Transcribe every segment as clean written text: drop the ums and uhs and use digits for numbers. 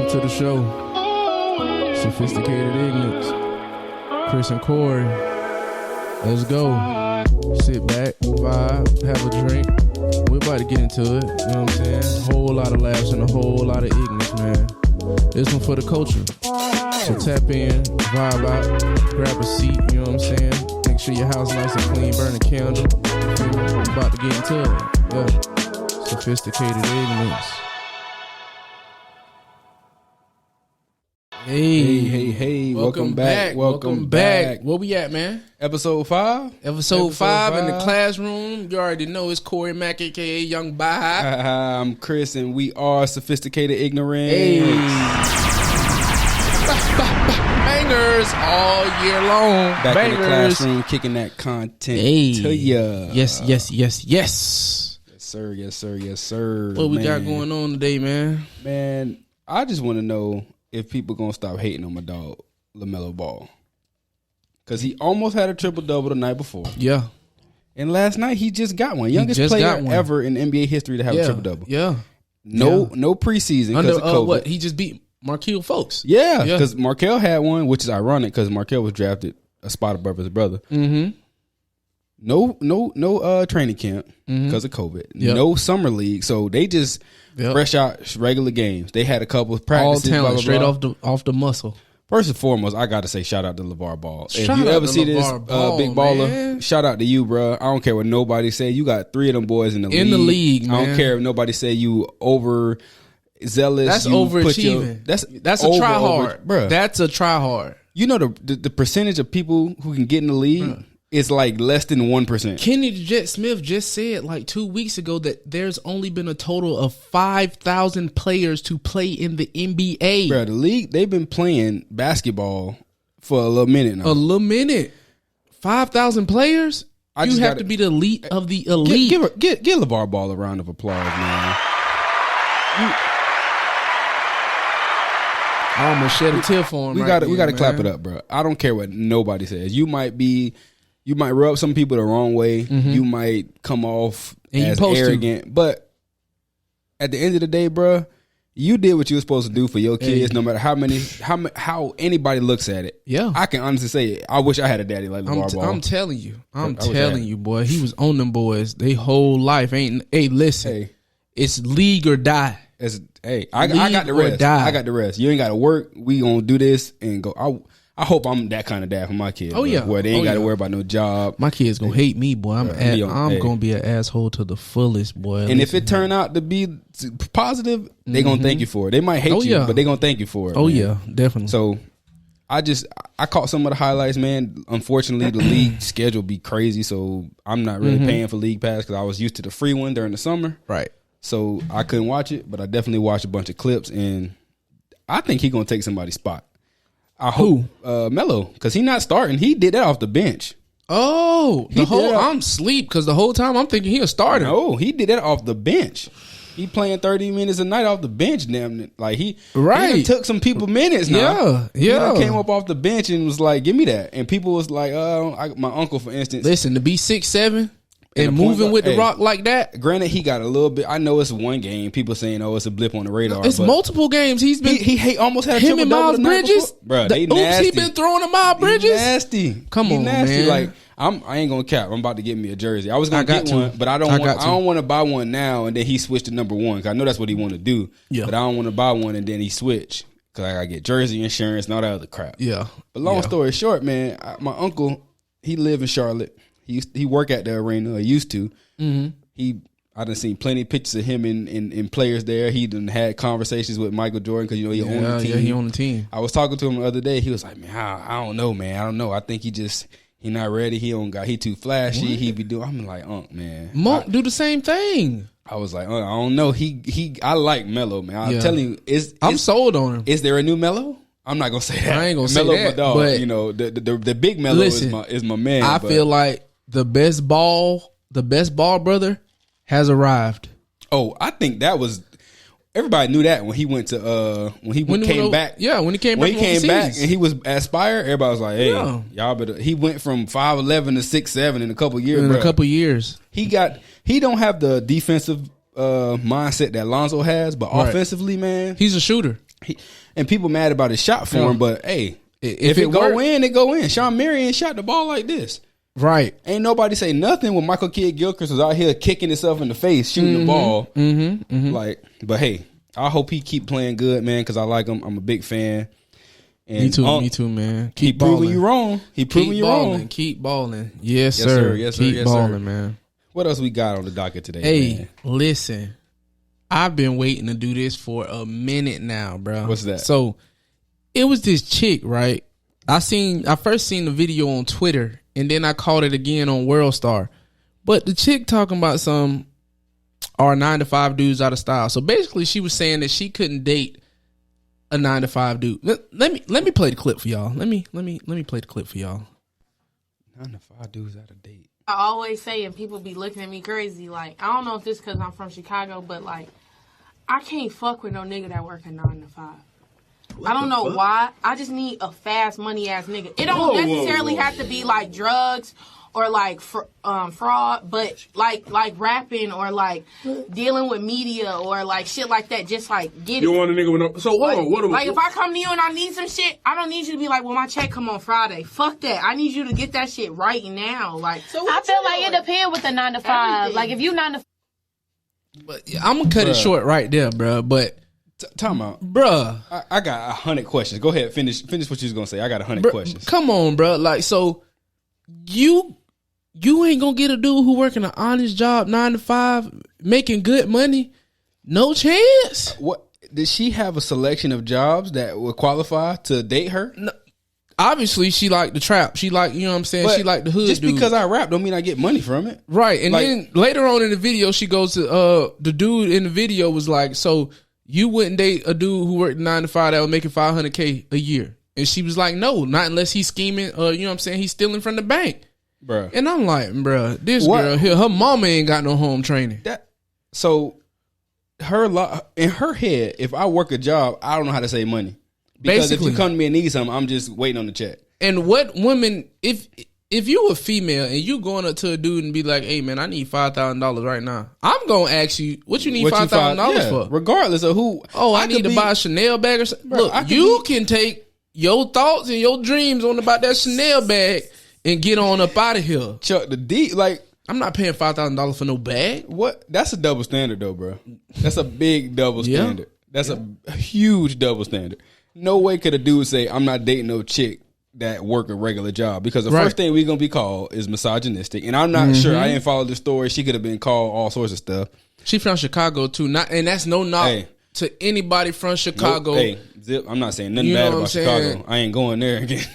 Welcome to the show. Sophisticated Ignorance. Chris and Corey. Let's go. Sit back, vibe, have a drink. We're about to get into it. You know what I'm saying? Whole lot of laughs and a whole lot of ignorance, man. This one for the culture. So tap in, vibe out, grab a seat, you know what I'm saying? Make sure your house nice and clean, burn a candle. We're about to get into it. Yeah. Sophisticated Ignorance. Hey. Welcome back. Where we at, man? Episode 5? Episode 5 in the classroom. You already know it's Corey Mack, a.k.a. Young Baha. I'm Chris, and we are Sophisticated Ignorance. Hey. Bangers all year long. Back Bangers. in the classroom, kicking that content to ya. Yes. Yes, sir. What we got going on today, man? Man, I just want to know if people gonna stop hating on my dog, Lamelo Ball. Because he almost had a triple-double the night before. Yeah. And last night, he just got one. Youngest player ever in NBA history to have a triple-double. Yeah. No preseason because of COVID. What? He just beat Markelle Fultz. Yeah, because Markelle had one, which is ironic because Markelle was drafted a spot above his brother. Mm-hmm. No training camp because of COVID. Yep. No summer league, so they just fresh out regular games. They had a couple of practices. All talent, blah, blah, straight off the muscle. First and foremost, I got to say shout out to LeVar Ball. If Shout you out ever to see this LeVar Ball, big baller, man. shout out to you, bro. I don't care what nobody say. You got 3 of them boys in the league. Man. I don't care if nobody say you over zealous. That's overachieving. That's a try hard, bro. That's a try hard. You know the percentage of people who can get in the league is like less than 1%. Kenny Jet Smith just said like 2 weeks ago that there's only been a total of 5,000 players to play in the NBA. Bro, the league, they've been playing basketball for a little minute now. 5,000 players? You have to be the elite of the elite. Give LeVar Ball a round of applause, man. I almost shed a tear for him. We gotta clap it up, bro. I don't care what nobody says. You might rub some people the wrong way. Mm-hmm. You might come off as arrogant, but at the end of the day, bro, you did what you were supposed to do for your kids. No matter how anybody looks at it. Yeah, I can honestly say I wish I had a daddy like LeVar Ball. I'm telling you, boy. He was on them boys. They whole life ain't. Hey, listen, it's league or die. I got the rest. I got the rest. You ain't got to work. We gonna do this and go. I hope I'm that kind of dad for my kids. Oh, yeah. Where they ain't got to worry about no job. My kids going to hate me, boy. I'm going to be an asshole to the fullest, boy. And if it turn out to be positive, they going to thank you for it. They might hate you, but they going to thank you for it. Oh, man. Yeah, definitely. So, I caught some of the highlights, man. Unfortunately, the league schedule be crazy, so I'm not really paying for League Pass because I was used to the free one during the summer. Right. So, I couldn't watch it, but I definitely watched a bunch of clips, and I think he going to take somebody's spot. I hope Melo, because he not starting. He did that off the bench. Oh, I'm asleep because the whole time I'm thinking he a starter. No, he did that off the bench. He playing 30 minutes a night off the bench. Damn, like he took some people minutes. Now. Yeah. He came up off the bench and was like, "Give me that." And people was like, my uncle, for instance. Listen, to be 6'7" and moving with the rock like that. Granted, he got a little bit. I know it's one game. People saying, "Oh, it's a blip on the radar." It's multiple games. He's been. He almost had a him and Miles Bridges. Bro, they nasty. He been throwing to Miles Bridges. Nasty. Come on, nasty. Man. Like I ain't gonna cap. I'm about to get me a jersey. I was gonna get one, but I don't want to buy one now and then he switched to number 1 because I know that's what he want to do. Yeah. But I don't want to buy one and then he switch because I gotta get jersey insurance and all that other crap. Yeah. But long story short, man, my uncle, he live in Charlotte. He work at the arena. He used to. Mm-hmm. I done seen plenty of pictures of him in players there. He done had conversations with Michael Jordan because he on the team. Yeah, he on the team. I was talking to him the other day. He was like, "Man, I don't know, man. I don't know. I think he not ready. He too flashy. What? He be doing." I'm like, man. Monk do the same thing. I was like, I don't know. I like Melo, man. I'm telling you, I'm sold on him. Is there a new Melo? I'm not gonna say that. I ain't gonna say Melo, that. My dog, but you know, the big Melo is my man. I feel like the best ball brother has arrived. Oh, I think that was everybody knew that when he went to when he came back. Yeah, when he came back and he was at Spire, everybody was like, "Hey, y'all better." He went from 5'11" to 6'7" in a couple years. In a couple years, he don't have the defensive mindset that Lonzo has, but offensively, man, he's a shooter. And people mad about his shot form, but hey, if it go in, it go in. Sean Marion shot the ball like this. Right. Ain't nobody say nothing when Michael Kidd-Gilchrist was out here kicking himself in the face, shooting the ball. Like, but hey, I hope he keep playing good, man, because I like him. I'm a big fan. And me too, man. Keep proving you wrong. Keep proving you wrong. Keep balling. Yes, sir. Yes, sir. Keep balling, man. What else we got on the docket today? Hey, man? Listen. I've been waiting to do this for a minute now, bro. What's that? So, it was this chick, right? I first seen the video on Twitter, and then I caught it again on WorldStar. But the chick talking about our 9-to-5 dudes out of style. So basically, she was saying that she couldn't date a 9-to-5 dude. Let me play the clip for y'all. Let me play the clip for y'all. 9-to-5 dudes out of date. I always say, and people be looking at me crazy. Like, I don't know if this because I'm from Chicago, but like, I can't fuck with no nigga that work a 9-to-5. I don't know why. I just need a fast money ass nigga. It don't necessarily have to be like drugs or like fraud, but like rapping or like dealing with media or like shit like that. Just like get You it. want a nigga with no? So hold on. What? Like if I come to you and I need some shit, I don't need you to be like, well, my check come on Friday. Fuck that. I need you to get that shit right now. Like, so I feel like it depends with the 9-to-5. Everything. Like if you 9-to-5. But I'm gonna cut it short right there, bro. But time out, bruh. I got 100 questions. Go ahead, finish what you was gonna say. I got 100 questions. Come on, bro. Like, so you ain't gonna get a dude who working an honest job, 9-to-5, making good money. No chance. What did she have a selection of jobs that would qualify to date her? No. Obviously, she like the trap. She like, you know what I'm saying? But she like the hood. Just dude. because I rap don't mean I get money from it. Right. And like, then later on in the video, she goes to the dude in the video was like, so you wouldn't date a dude who worked 9-to-5 that was making $500K a year. And she was like, no, not unless he's scheming, you know what I'm saying? He's stealing from the bank. Bruh. And I'm like, bruh, this girl here, her mama ain't got no home training. So in her head, if I work a job, I don't know how to save money. Because if you come to me and need something, I'm just waiting on the check. And what women, if you a female and you going up to a dude and be like, hey man, I need $5,000 right now, I'm gonna ask you what you need $5,000 for, regardless of who. Oh, I need to buy a Chanel bag or something. Bro, look, you can take your thoughts and your dreams on about that Chanel bag and get on up out of here. Chuck the D, like I'm not paying $5,000 for no bag. What? That's a double standard though, bro. That's a big double standard. That's a huge double standard. No way could a dude say, I'm not dating no chick that work a regular job, because the first thing we're going to be called is misogynistic. And I'm not sure. I didn't follow the story. She could have been called all sorts of stuff. She from Chicago too. And that's no knock to anybody from Chicago. Nope. Hey, Zip, I'm not saying nothing bad about Chicago. I ain't going there again.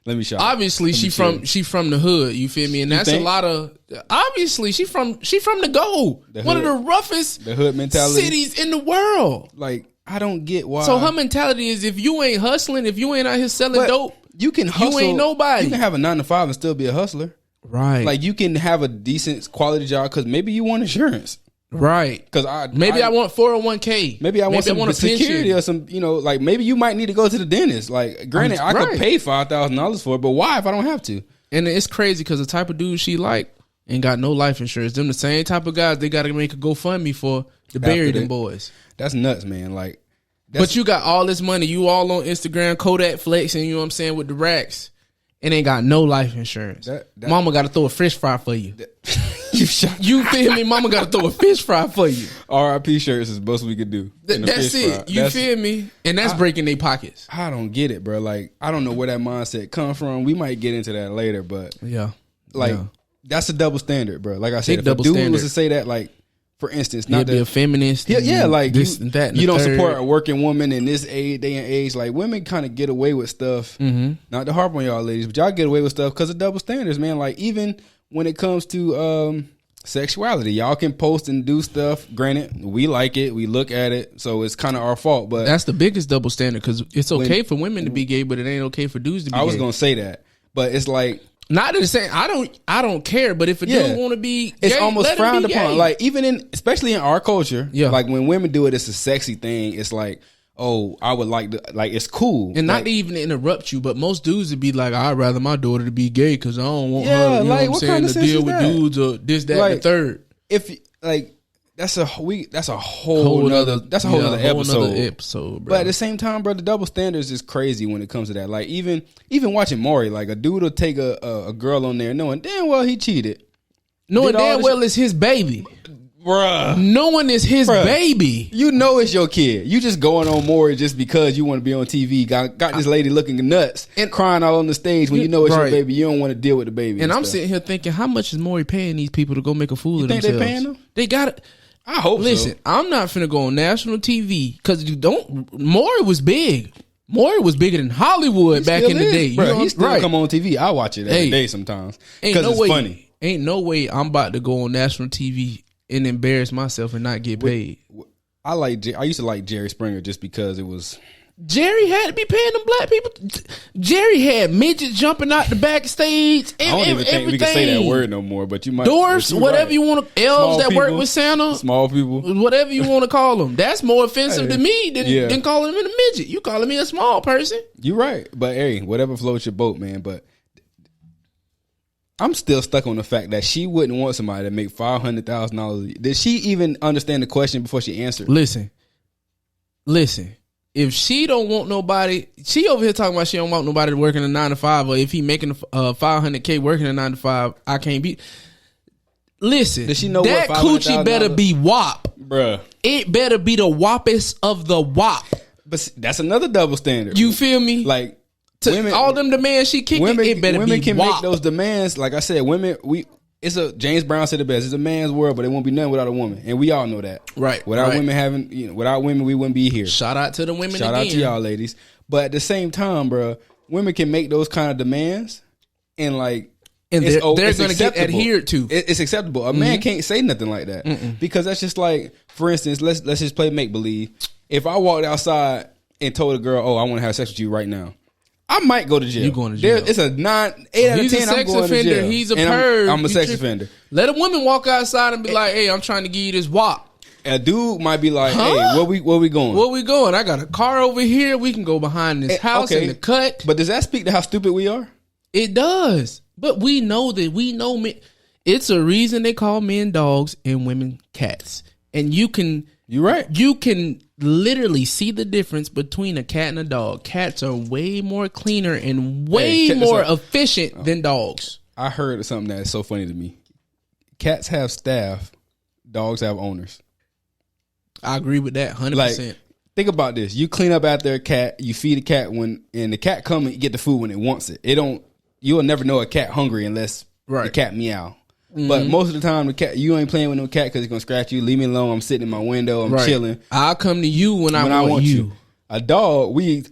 Let me show. Obviously, she from the hood. You feel me? And that's a lot of. Obviously, she from the Go. One of the roughest the hood mentality cities in the world. Like, I don't get why. So her mentality is, if you ain't hustling, if you ain't out here selling dope, you can hustle. You ain't nobody. You can have a 9-to-5 and still be a hustler. Right. Like, you can have a decent quality job because maybe you want insurance. Right. Because I want 401k. Maybe I want some security or some, like maybe you might need to go to the dentist. Like, granted, I could pay $5,000 for it, but why if I don't have to? And it's crazy because the type of dude she like ain't got no life insurance. Them the same type of guys they got to make a GoFundMe for to bury them boys. That's nuts, man. Like, but you got all this money. You all on Instagram, Kodak flexing, you know what I'm saying, with the racks, and ain't got no life insurance. Mama got to throw a fish fry for you. You feel me? Mama got to throw a fish fry for you. RIP shirts is the most we could do. That's it. You feel me? And that's breaking their pockets. I don't get it, bro. Like, I don't know where that mindset come from. We might get into that later, but that's a double standard, bro. Like I said, if a dude was to say that, like, for instance, not be a feminist. Like this and that. And you don't support a working woman in this day and age. Like, women kind of get away with stuff. Not to harp on y'all ladies, but y'all get away with stuff because of double standards, man. Like, even when it comes to sexuality, y'all can post and do stuff. Granted, we like it, we look at it, so it's kind of our fault. But that's the biggest double standard, because it's okay for women to be gay, but it ain't okay for dudes to be gay. I was gonna say that, but it's like, not the same. I don't care, but if a dude want to be gay, it's almost frowned upon. Gay. Like, especially in our culture, like when women do it, it's a sexy thing. It's like, oh, I would like to, like, it's cool. And not to even interrupt you, but most dudes would be like, I'd rather my daughter to be gay because I don't want her, you know what I'm saying, to deal with dudes or this, that, and the third. If, like, That's a whole nother episode, bro. But at the same time, bro, the double standards is crazy when it comes to that. Like even watching Maury, like a dude will take a girl on there knowing damn well he cheated. Knowing damn well it's his baby. Bruh. Knowing it's his baby. You know it's your kid. You just going on Maury just because you want to be on TV. Got this lady looking nuts and crying out on the stage when you know it's your baby. You don't want to deal with the baby. And I'm sitting here thinking, how much is Maury paying these people to go make a fool of themselves? They paying them? They got it. I hope Listen, so. I'm not finna go on national TV because Maury was big. Maury was bigger than Hollywood back in the day. Bro, he still come on TV. I watch it every day sometimes because it's funny. Ain't no way I'm about to go on national TV and embarrass myself and not get paid. I used to like Jerry Springer just because it was. Jerry had to be paying them black people. Jerry had midgets jumping out the backstage. I don't even think we can say that word no more, but you might. Dwarfs, whatever you want to, elves that work with Santa. Small people. Whatever you want to call them. That's more offensive to me than calling me a midget. You calling me a small person. You're right. But hey, whatever floats your boat, man. But I'm still stuck on the fact that she wouldn't want somebody to make $500,000. Did she even understand the question before she answered? Listen. If she don't want nobody, she over here talking about she don't want nobody to work in a 9 to 5, or if he making $500K working a 9 to 5, I can't be. Listen, does she know that what coochie better be WAP, bruh. It better be the WAPest of the WAP. But that's another double standard. You feel me? Like women, all them demands she kicking, it better women be can WAP. make those demands. Like I said, women It's a James Brown said it best. It's a man's world, but it won't be nothing without a woman, and we all know that. Right. Without women without women, we wouldn't be here. Shout out to the women. Shout out to y'all, ladies. But at the same time, bro, women can make those kind of demands, and they're going to get adhered to. It's acceptable. A man can't say nothing like that because that's just like, for instance, let's just play make believe. If I walked outside and told a girl, "Oh, I want to have sex with you right now," I might go to jail. You going to jail? It's a 8 out of 10. He's a sex I'm going offender. to jail. He's a perv. I'm a sex offender. Let a woman walk outside and be like, "Hey, I'm trying to give you this WAP." A dude might be like, "Hey, where we going? Where we going? I got a car over here. We can go behind this house in the cut." But does that speak to how stupid we are? It does. But we know that men. It's a reason they call men dogs and women cats. And you're right. You can literally see the difference between a cat and a dog. Cats are way more cleaner and way more efficient than dogs. I heard of something that is so funny to me. Cats have staff, dogs have owners. I agree with that 100%. Think about this. You clean up after a cat, you feed a cat and the cat come and get the food when it wants it. You'll never know a cat hungry unless the cat meow. Mm-hmm. But most of the time, the cat, you ain't playing with no cat because it's gonna scratch you. Leave me alone. I'm sitting in my window. I'm chilling. I'll come to you when I want you. A dog, we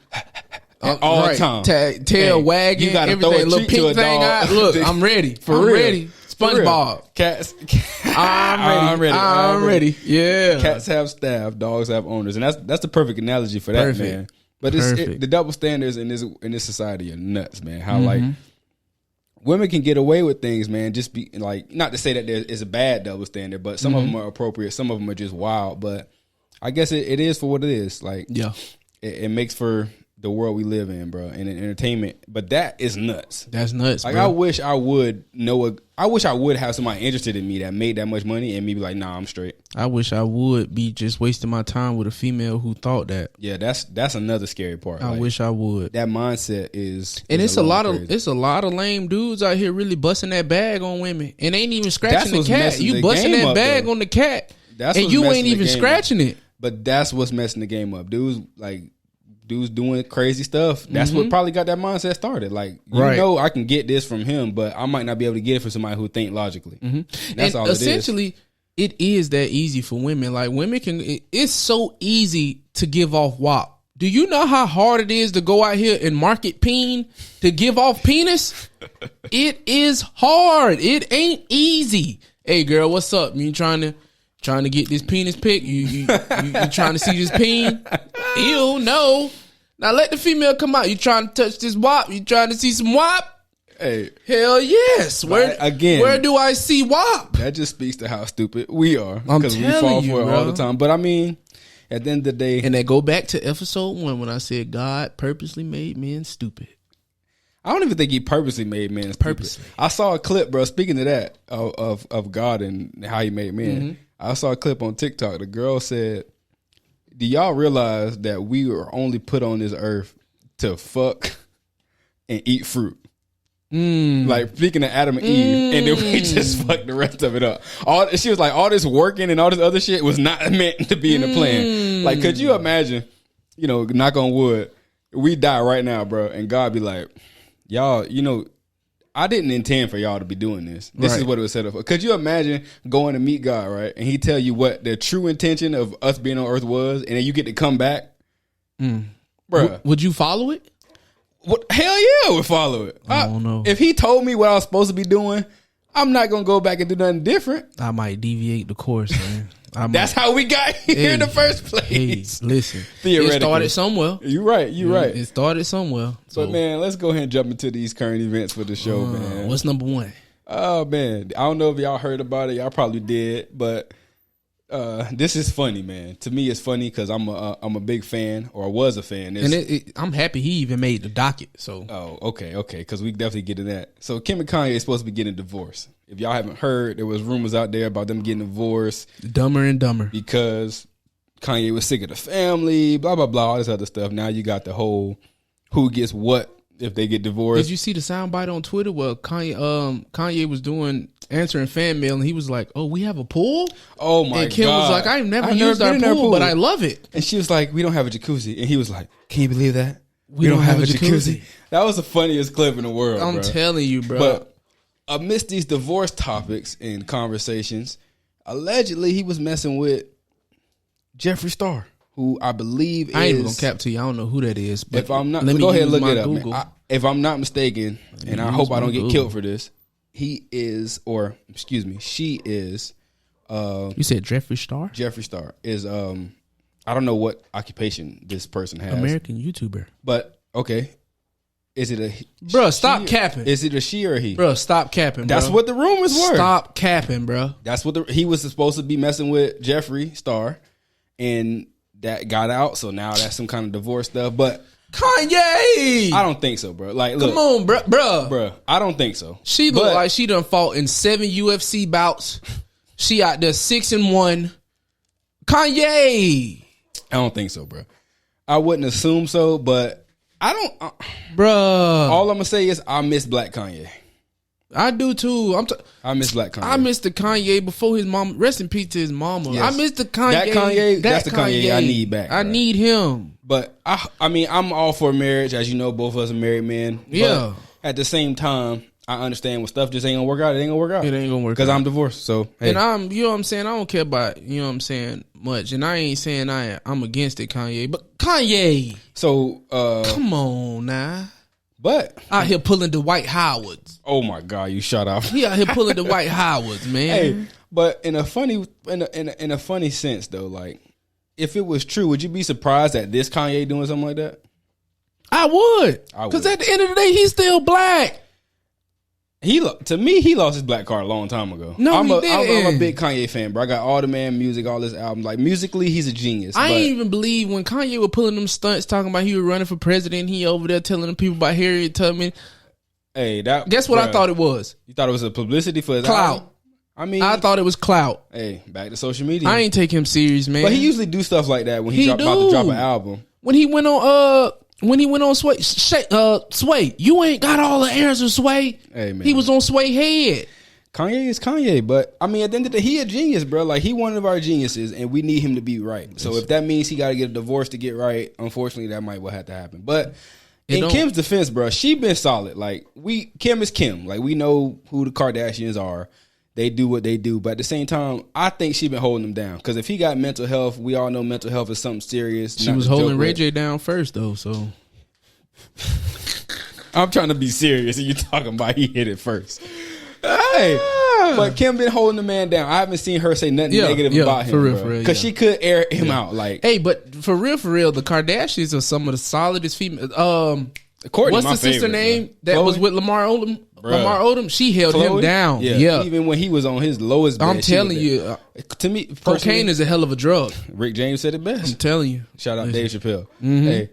all the time. Tail wagging. You gotta throw a little pink thing out. Look, I'm ready. I'm ready. SpongeBob. Cats. I'm ready. Yeah. Cats have staff. Dogs have owners, and that's the perfect analogy for that, man. But the double standards in this society are nuts, man. How women can get away with things, man. Just be like, not to say that there is a bad double standard, but some of them are appropriate. Some of them are just wild. But I guess it is for what it is. Like, it makes for the world we live in, bro, and in entertainment. But that is nuts. That's nuts. Like, bro. I wish I would have somebody interested in me that made that much money, and me be like, nah, I'm straight. I wish I would be just wasting my time with a female who thought that. Yeah, that's another scary part. I wish I would. That mindset is, and it's a lot of lame dudes out here really busting that bag on women, and ain't even scratching the cat. You busting that bag on the cat, and you ain't even scratching it. But that's what's messing the game up. Dudes doing crazy stuff. That's what probably got that mindset started. Like, you know, I can get this from him, but I might not be able to get it from somebody who think logically. That's all essentially, it is that easy for women. Like, women it's so easy to give off WAP. Do you know how hard it is to go out here and market peen to give off penis? It is hard. It ain't easy. Hey, girl, what's up? You trying to get this penis pic? You trying to see this peen? Ew, no. Now let the female come out. You trying to touch this WAP? You trying to see some WAP? Hey, hell yes. Where do I see WAP? That just speaks to how stupid we are, because we fall for it all the time. But I mean, at the end of the day, and they go back to episode 1 when I said God purposely made men stupid. I don't even think he purposely made men stupid. I saw a clip, bro. Speaking of that, of God and how he made men, I saw a clip on TikTok. The girl said, "Do y'all realize that we were only put on this earth to fuck and eat fruit?" Like speaking of Adam and Eve, and then we just fucked the rest of it up. She was like, all this working and all this other shit was not meant to be in the plan. Like, could you imagine? You know, knock on wood, we die right now, bro, and God be like, y'all, you know, I didn't intend for y'all to be doing this. This is what it was set up for. Could you imagine going to meet God, right, and He tell you what the true intention of us being on earth was, and then you get to come back, bro? Would you follow it? What, hell yeah, I would follow it. I don't know. If He told me what I was supposed to be doing, I'm not gonna go back and do nothing different. I might deviate the course, man. That's how we got here in the first place. Hey, listen, Theoretically, it started somewhere. You're right. You're right. It started somewhere. So. But man, let's go ahead and jump into these current events for the show, man. What's number one? Oh man, I don't know if y'all heard about it. Y'all probably did, but this is funny, man. To me, it's funny because I'm a big fan, or was a fan. And I'm happy he even made the docket. So okay, because we definitely get to that. So Kim and Kanye is supposed to be getting a divorce. If y'all haven't heard, there was rumors out there about them getting divorced. Dumber and dumber. Because Kanye was sick of the family, blah, blah, blah, all this other stuff. Now you got the whole who gets what if they get divorced. Did you see the soundbite on Twitter where Kanye was answering fan mail and he was like, "Oh, we have a pool?" Oh my God. And Kim was like, "I've never used our pool, but I love it." And she was like, "We don't have a jacuzzi." And he was like, "Can you believe that? We don't have a jacuzzi." That was the funniest clip in the world. I'm telling you, bro. But amidst these divorce topics and conversations, allegedly he was messing with Jeffree Star, who I believe is... I ain't even gonna cap to you. I don't know who that is. But if I'm not, go ahead and look it up. Man. If I'm not mistaken, and I hope I don't get killed for this, he is, or excuse me, she is... you said Jeffree Star? Jeffree Star is... I don't know what occupation this person has. American YouTuber. But, okay. Is it a... Bro, stop capping. Is it a she or a he? Bro, stop capping, bro. That's what the rumors were. Stop capping, bro. That's what he was supposed to be messing with Jeffree Star, and that got out. So now that's some kind of divorce stuff. But Kanye, I don't think so, bro. Like, look, come on, bro. I don't think so. She looked like she done fought in 7 UFC bouts. She out there 6-1. Kanye, I don't think so, bro. I wouldn't assume so, but I don't, bro. All I'm gonna say is I miss Black Kanye. I do too. I miss Black Kanye. I miss the Kanye before his mom. Rest in peace to his mama. Yes. I miss the Kanye. That's the Kanye I need back. I need him. But I mean, I'm all for marriage, as you know. Both of us are married men. Yeah. But at the same time, I understand when stuff just ain't gonna work out. It ain't gonna work out. It ain't gonna work because I'm divorced. So hey. And you know what I'm saying. I don't care about much, and I ain't saying I'm against it, Kanye. But Kanye, so come on now. But out here pulling the Dwight Howards. Oh my God, you shut off. He out here pulling the Dwight Howards, man. Hey, but in a funny sense though, like if it was true, would you be surprised at this Kanye doing something like that? I would, because at the end of the day, he's still black. To me, he lost his black card a long time ago. No, I'm he didn't. I'm a big Kanye fan, bro. I got all the man music, all this album. Like musically, he's a genius. I ain't even believe when Kanye was pulling them stunts, talking about he was running for president. He over there telling the people about Harriet Tubman. Hey, guess what I thought it was? You thought it was a publicity for his clout. album? I mean, I thought it was clout. Hey, back to social media. I ain't take him serious, man. But he usually do stuff like that when he's about to drop an album. When he went on Sway, you ain't got all the answers, Sway. Hey, man. He was on Sway head. Kanye is Kanye, but I mean, at the end of the day, he a genius, bro. Like, he one of our geniuses, and we need him to be right. So if that means he got to get a divorce to get right, unfortunately, that might have to happen. But in Kim's defense, bro, she been solid. Like, Kim is Kim. Like, we know who the Kardashians are. They do what they do. But at the same time, I think she been holding him down. Because if he got mental health, we all know mental health is something serious. She was holding Ray J down first, though, so. I'm trying to be serious, and you talking about he hit it first. Hey, but Kim been holding the man down. I haven't seen her say nothing negative about him, for real, because she could air him out. Like, hey, but for real, the Kardashians are some of the solidest female. Courtney, what's the sister name that Chloe? Was with Lamar Odom? Lamar Odom, she held him down. Yeah, even when he was on his lowest. I'm telling you, to me, cocaine is a hell of a drug. Rick James said it best. I'm telling you. Shout out Dave Chappelle. Mm-hmm. Hey,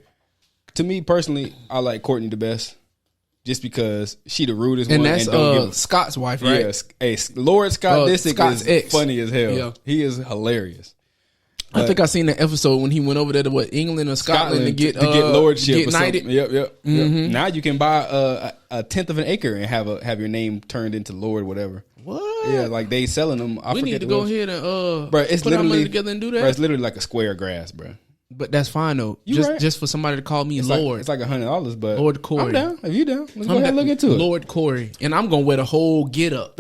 to me personally, I like Courtney the best. just because she the rudest and one. That's and don't give Scott's wife, right? Yeah, hey, Lord Scott Disick Scott's is ex. funny as hell. Yeah. He is hilarious. I think I seen that episode when he went over there to England or Scotland to get lordship get or knighted. something. Yep. Now you can buy a tenth of an acre and have your name turned into Lord, whatever. What? Yeah, like they selling them. We need to go ahead and bro, it's put our money literally together and do that. Bro, it's literally like a square of grass, bro. But that's fine though. Just for somebody to call me it's Lord. Like, it's like $100, but Lord Corey. I'm down. If you down, let's go ahead and look into it. Lord Corey, and I'm gonna wear the whole get up,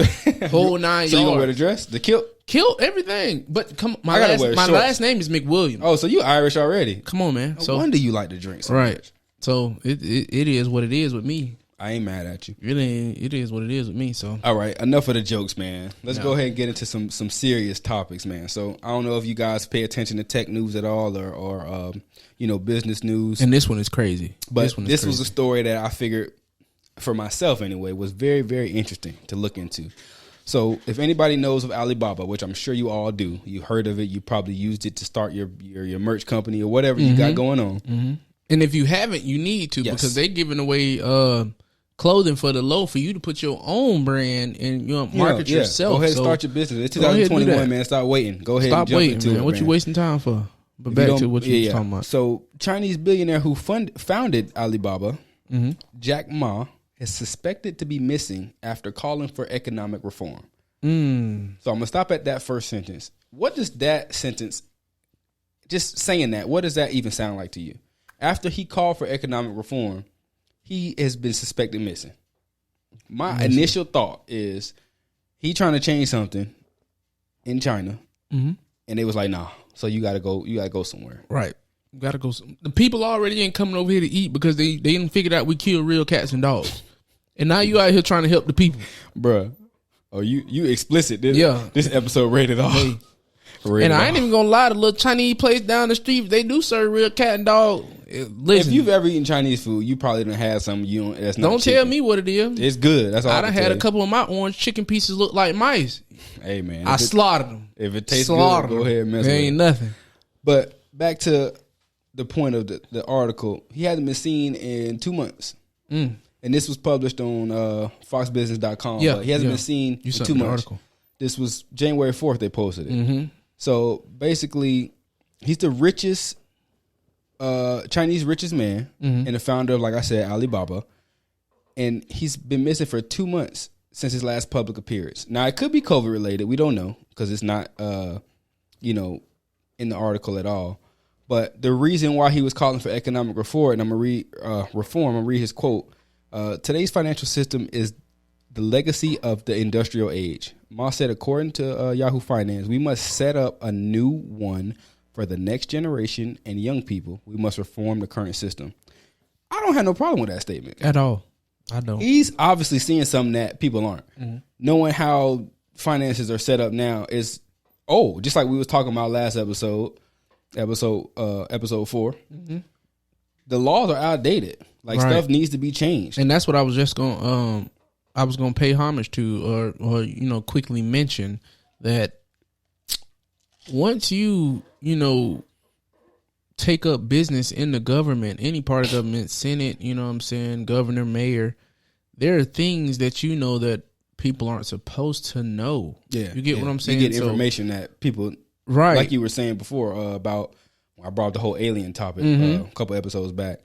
whole 9 yards. So you gonna wear the dress, the kilt, everything. But come, my wear last name is McWilliams. Oh, so you Irish already? Come on, man. No wonder you like to drink so much. So it is what it is with me. I ain't mad at you. It is what it is with me. So all right, enough of the jokes, man. Let's go ahead and get into some serious topics, man. So I don't know if you guys pay attention to tech news at all or business news. And this one is crazy. But this was a story that I figured for myself anyway was very, very interesting to look into. So if anybody knows of Alibaba, which I'm sure you all do, you heard of it, you probably used it to start your merch company or whatever you got going on. Mm-hmm. And if you haven't, you need to because they're giving away clothing for the low for you to put your own brand and market yourself. Go ahead and start your business. It's 2021, man. Stop waiting. Go ahead and jump into it, man. What you wasting time for? But back to what you were talking about. So Chinese billionaire who founded Alibaba, Jack Ma, is suspected to be missing after calling for economic reform. So I'm going to stop at that first sentence. What does that sentence, just saying that, what does that even sound like to you? After he called for economic reform, he has been suspected missing. My initial thought is he trying to change something in China, and they was like, nah. So you gotta go somewhere. Right. You gotta go. The people already ain't coming over here to eat because they didn't figure out we kill real cats and dogs, and now you out here trying to help the people, bruh. Oh, you explicit? This episode rated R. Hey. And I ain't even gonna lie, the little Chinese place down the street, they do serve real cat and dog. Listen, if you've ever eaten Chinese food, you probably done had some. That's not. Don't tell me what it is. It's good. That's all. I done had a couple of my orange chicken pieces look like mice. Hey man, I slaughtered them. If it tastes good, go ahead and mess with it. There ain't nothing. But back to the point of the article, he hasn't been seen in 2 months. And this was published on foxbusiness.com. Yeah, but he hasn't been seen in 2 months. Article. This was January 4th. They posted it. Mm-hmm. So basically, he's the richest, Chinese richest man, and the founder of, like I said, Alibaba. And he's been missing for 2 months since his last public appearance. Now it could be COVID related. We don't know because it's not, in the article at all. But the reason why he was calling for economic reform, and I'm gonna read his quote. Today's financial system is the legacy of the industrial age. Ma said, according to Yahoo Finance, we must set up a new one for the next generation and young people. We must reform the current system. I don't have no problem with that statement. At all. I don't. He's obviously seeing something that people aren't. Knowing how finances are set up now is, just like we was talking about last episode 4. The laws are outdated. Like stuff needs to be changed. And that's what I was just going I was going to pay homage to or quickly mention that once you take up business in the government, any part of government, Senate, governor, mayor, there are things that that people aren't supposed to know. Yeah. You get what I'm saying? You get information that people, like you were saying before about, I brought up the whole alien topic a couple episodes back.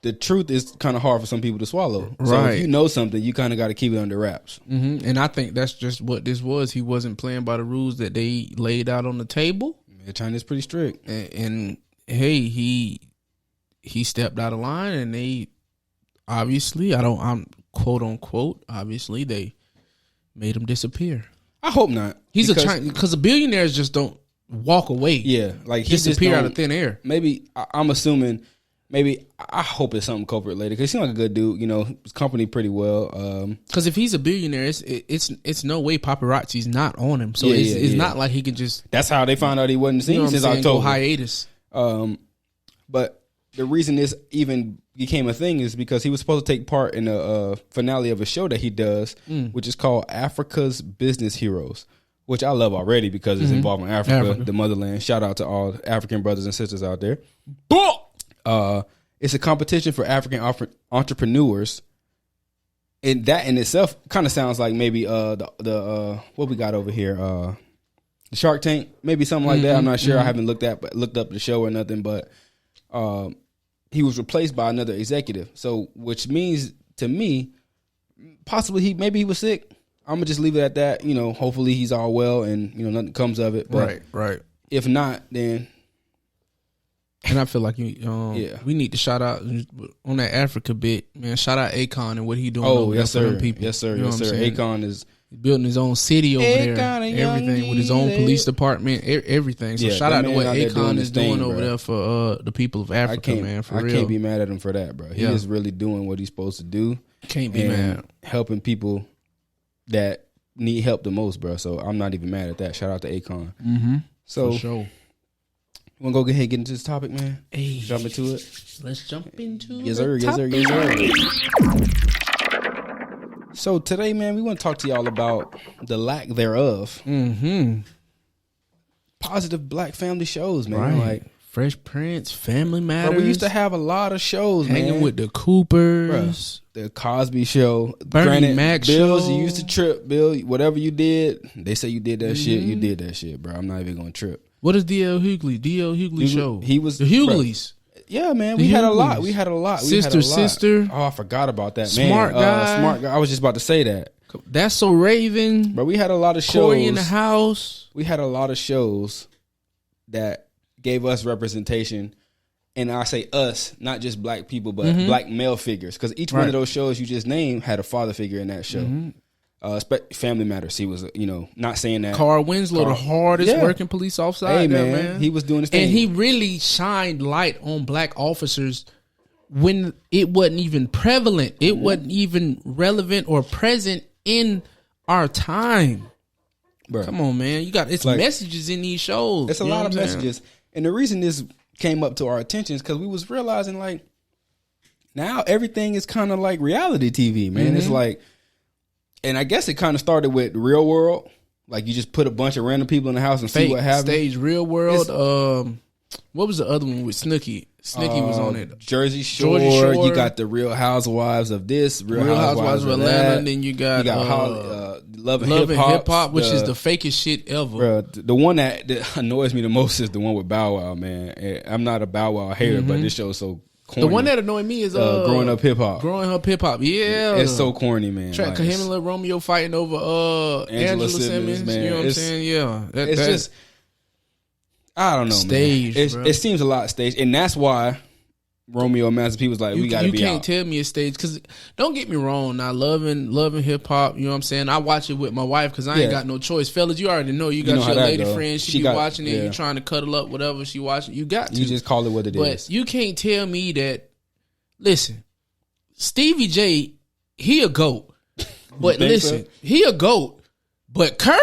The truth is kind of hard for some people to swallow. So if you know something, you kind of got to keep it under wraps. And I think that's just what this was. He wasn't playing by the rules that they laid out on the table. Yeah, China's pretty strict. And hey, he stepped out of line, and they obviously, I'm quote unquote, obviously they made him disappear. I hope not. Because the billionaires just don't walk away. Yeah, like he disappear out of thin air. Maybe I'm assuming. Maybe I hope it's something COVID related because he seems like a good dude. His company pretty well. Because if he's a billionaire, it's no way paparazzis not on him. So it's not like he can just. That's how they found out he wasn't seen since October. Go hiatus. But the reason this even became a thing is because he was supposed to take part in a finale of a show that he does, which is called Africa's Business Heroes, which I love already because it's involving Africa, the motherland. Shout out to all African brothers and sisters out there. It's a competition for African entrepreneurs and that in itself kind of sounds like maybe the what we got over here, the Shark Tank, maybe something like that. I'm not sure. I haven't looked up the show or nothing, but he was replaced by another executive. So, which means to me, possibly he was sick. I'm gonna just leave it at that. You know, hopefully he's all well and nothing comes of it. But right. If not, then. And I feel like we need to shout out on that Africa bit, man. Shout out Akon and what he doing. Oh, yes, sir. For them people. Yes, sir. Yes, sir. Akon is building his own city over there. Everything with his own police department, everything. So shout out to what Akon is doing over there for the people of Africa, man. For real, I can't be mad at him for that, bro. He is really doing what he's supposed to do. Can't be mad. Helping people that need help the most, bro. So I'm not even mad at that. Shout out to Akon. Mm-hmm. So. For sure. Want to go ahead and get into this topic, man? Hey, jump into it. Let's jump into it. Yes, sir. Yes, sir. Yes, sir. So today, man, we want to talk to y'all about the lack thereof. Mm-hmm. Positive black family shows, man. Right. Like Fresh Prince, Family Matters. Bro, we used to have a lot of shows, hanging with the Coopers. Bro, the Cosby Show. Bernie Mac Bills, show. You used to trip, Bill. Whatever you did, they say you did that shit. You did that shit, bro. I'm not even going to trip. What is D.L. Hughley? D.L. Hughley show. He was the Hughleys. Bro. Yeah, man. We had a lot. We had a lot. Sister. Oh, I forgot about that. Smart guy. Smart guy. I was just about to say that. That's So Raven. But we had a lot of shows. Corey in the House. We had a lot of shows that gave us representation. And I say us, not just black people, but black male figures. Because each one of those shows you just named had a father figure in that show. Family Matters. He was, not saying that. Carl Winslow, the hardest working police officer. Hey, man. He was doing his thing. And he really shined light on black officers when it wasn't even prevalent. It wasn't even relevant or present in our time. Bro. Come on, man. It's messages in these shows. It's a lot of messages. And the reason this came up to our attention is because we was realizing, like, now everything is kind of like reality TV, man. It's like, and I guess it kind of started with Real World. Like, you just put a bunch of random people in the house and see what happens. Stage Real World. What was the other one with Snooki? Snooki was on it. Jersey Shore. You got the Real Housewives of this. Real Housewives of Atlanta. And then you got Love and Hip Hop, which is the fakest shit ever. Bro, the one that annoys me the most is the one with Bow Wow, man. I'm not a Bow Wow hater, but this show is so corny. The one that annoyed me is Growing Up Hip Hop. Growing Up Hip Him It's so corny, man. Like, him and Lil Romeo fighting over Angela Simmons, man. You know what I'm saying? Yeah. It's just, I don't know, stage, man. It seems a lot staged. And that's why Romeo and Master P was like, we got to be out. You can't tell me it's staged. Because don't get me wrong. Now, loving hip hop, you know what I'm saying? I watch it with my wife because I ain't got no choice. Fellas, you already know. You got your lady friend. She be watching it. You trying to cuddle up, whatever she watching. You got to. You just call it what it is. But you can't tell me that. Listen, Stevie J, he a GOAT. But listen, he a GOAT. But Kurt,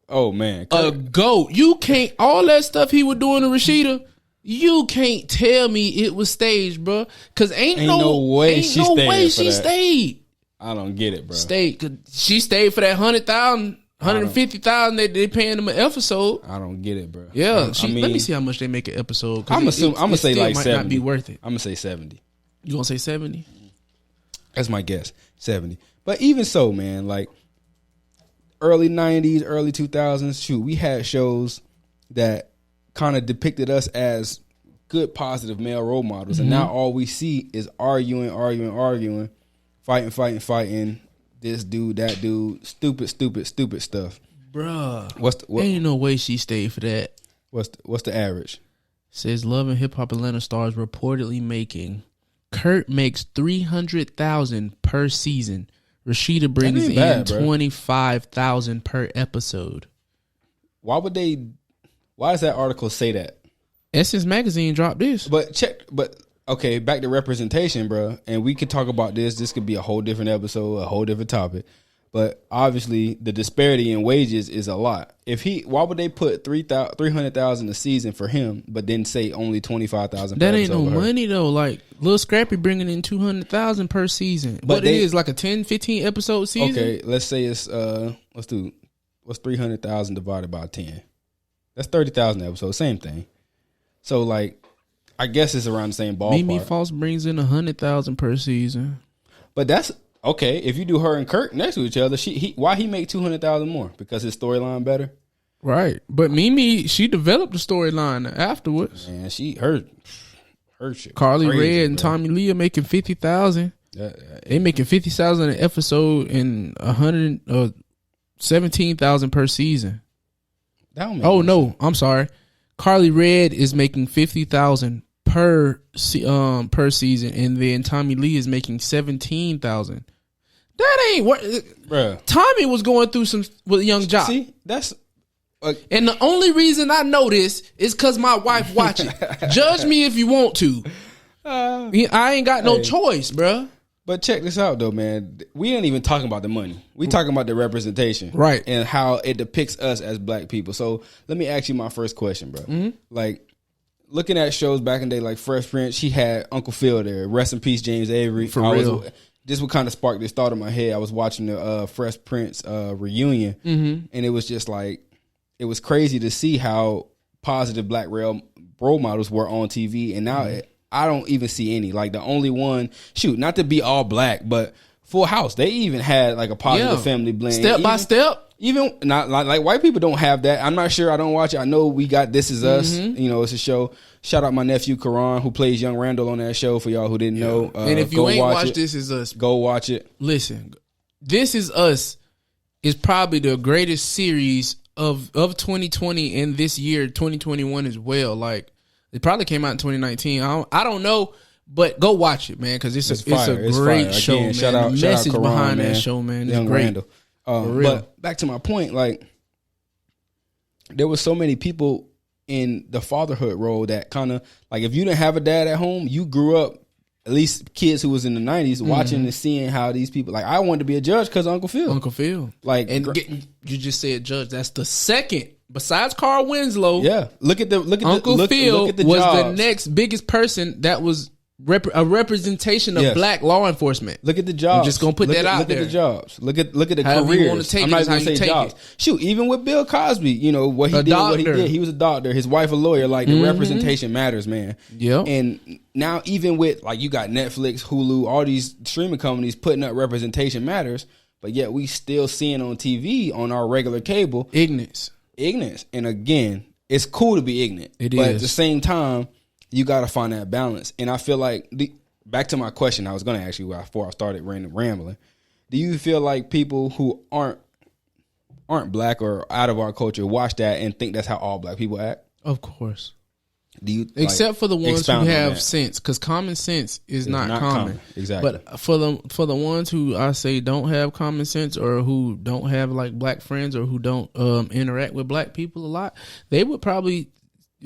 oh man, a GOAT. You can't, all that stuff he was doing to Rashida, you can't tell me it was staged, bro. Because ain't no way she stayed. I don't get it, bro. She stayed for that 100,000, 150,000 they paying them an episode. I don't get it, bro. Yeah, let me see how much they make an episode. I'm gonna say like 70. Not be worth it. I'm gonna say 70. You gonna say 70? That's my guess. 70. But even so, man, like early 90s, early 2000s, shoot, we had shows that kind of depicted us as good, positive male role models. And now all we see is arguing, fighting, this dude, that dude, stupid stuff. Bruh. Ain't no way she stayed for that. What's the average? Says Love and Hip Hop Atlanta stars reportedly making Kurt makes $300,000 per season. Rashida brings in $25,000 per episode. Why does that article say that? Essence Magazine dropped this. But okay, back to representation, bro. And we could talk about this. This could be a whole different episode, a whole different topic. But obviously, the disparity in wages is a lot. Why would they put $300,000 a season for him, but then say only $25,000? That ain't no money though. Like Lil Scrappy bringing in $200,000 per season. But it is like a 10, 15 episode season. Okay, let's say it's what's 300,000 divided by 10? That's 30,000 episodes. Same thing. So like, I guess it's around the same ballpark. Mimi Foss brings in $100,000 per season. But that's Okay, if you do her and Kirk next to each other, why he make $200,000 more? Because his storyline better. Right, but Mimi, she developed the storyline afterwards. Man, her shit. Carly crazy, Red and Tommy Lee are making $50,000. They making $50,000 an episode and $17,000 per season. Oh no, sense. I'm sorry. Carly Red is making $50,000 per season, and then Tommy Lee is making $17,000. That ain't what. Bruh. Tommy was going through some with Young Jock. See, that's. And the only reason I know this is because my wife watch it. Judge me if you want to. I ain't got no choice, bruh. But check this out, though, man. We ain't even talking about the money. We talking about the representation. Right. And how it depicts us as black people. So let me ask you my first question, bro. Mm-hmm. Like, looking at shows back in the day like Fresh Prince, she had Uncle Phil there. Rest in peace, James Avery. For real. This what kind of sparked this thought in my head. I was watching the Fresh Prince reunion, and it was just like, it was crazy to see how positive black role models were on TV. And now I don't even see any. Like the only one, not to be all black, but Full House, they even had like a positive family blend. Step by step. Even not like white people don't have that. I'm not sure. I don't watch it. I know we got This Is Us. You know, it's a show. Shout out my nephew Karan, who plays Young Randall on that show. For y'all who didn't know, and if you ain't watched This Is Us, go watch it. Listen, This Is Us is probably the greatest series of 2020 and this year 2021 as well. Like it probably came out in 2019. I don't know. But go watch it, man, because it's a great show, man. Shout out, the message Karan, behind man. that show, man, is Young great. Randall. But back to my point, like there was so many people in the fatherhood role that kind of like if you didn't have a dad at home, you grew up, at least kids who was in the 90s, watching and seeing how these people, like I wanted to be a judge because of Uncle Phil. Uncle Phil. Like, and you just said judge. That's the second. Besides Carl Winslow, look at Uncle Phil look at the was jobs. the next biggest person that was a representation of black law enforcement. Look at the jobs. I'm just gonna put that out there. Look at the jobs. Look at the However careers. You want to take I'm not even going to say jobs. Shoot, even with Bill Cosby, you know what he did. He was a doctor. His wife a lawyer. Like the representation matters, man. Yeah. And now even with like you got Netflix, Hulu, all these streaming companies putting up representation matters, but yet we still seeing on TV on our regular cable ignorance. And again, it's cool to be ignorant. But at the same time, you got to find that balance. And I feel like back to my question I was going to ask you before I started rambling. Do you feel like people who aren't black or out of our culture watch that and think that's how all black people act? Of course. Do you except for the ones who have sense, because common sense is not common. Exactly. But for the ones who I say don't have common sense or who don't have like black friends or who don't interact with black people a lot, they would probably.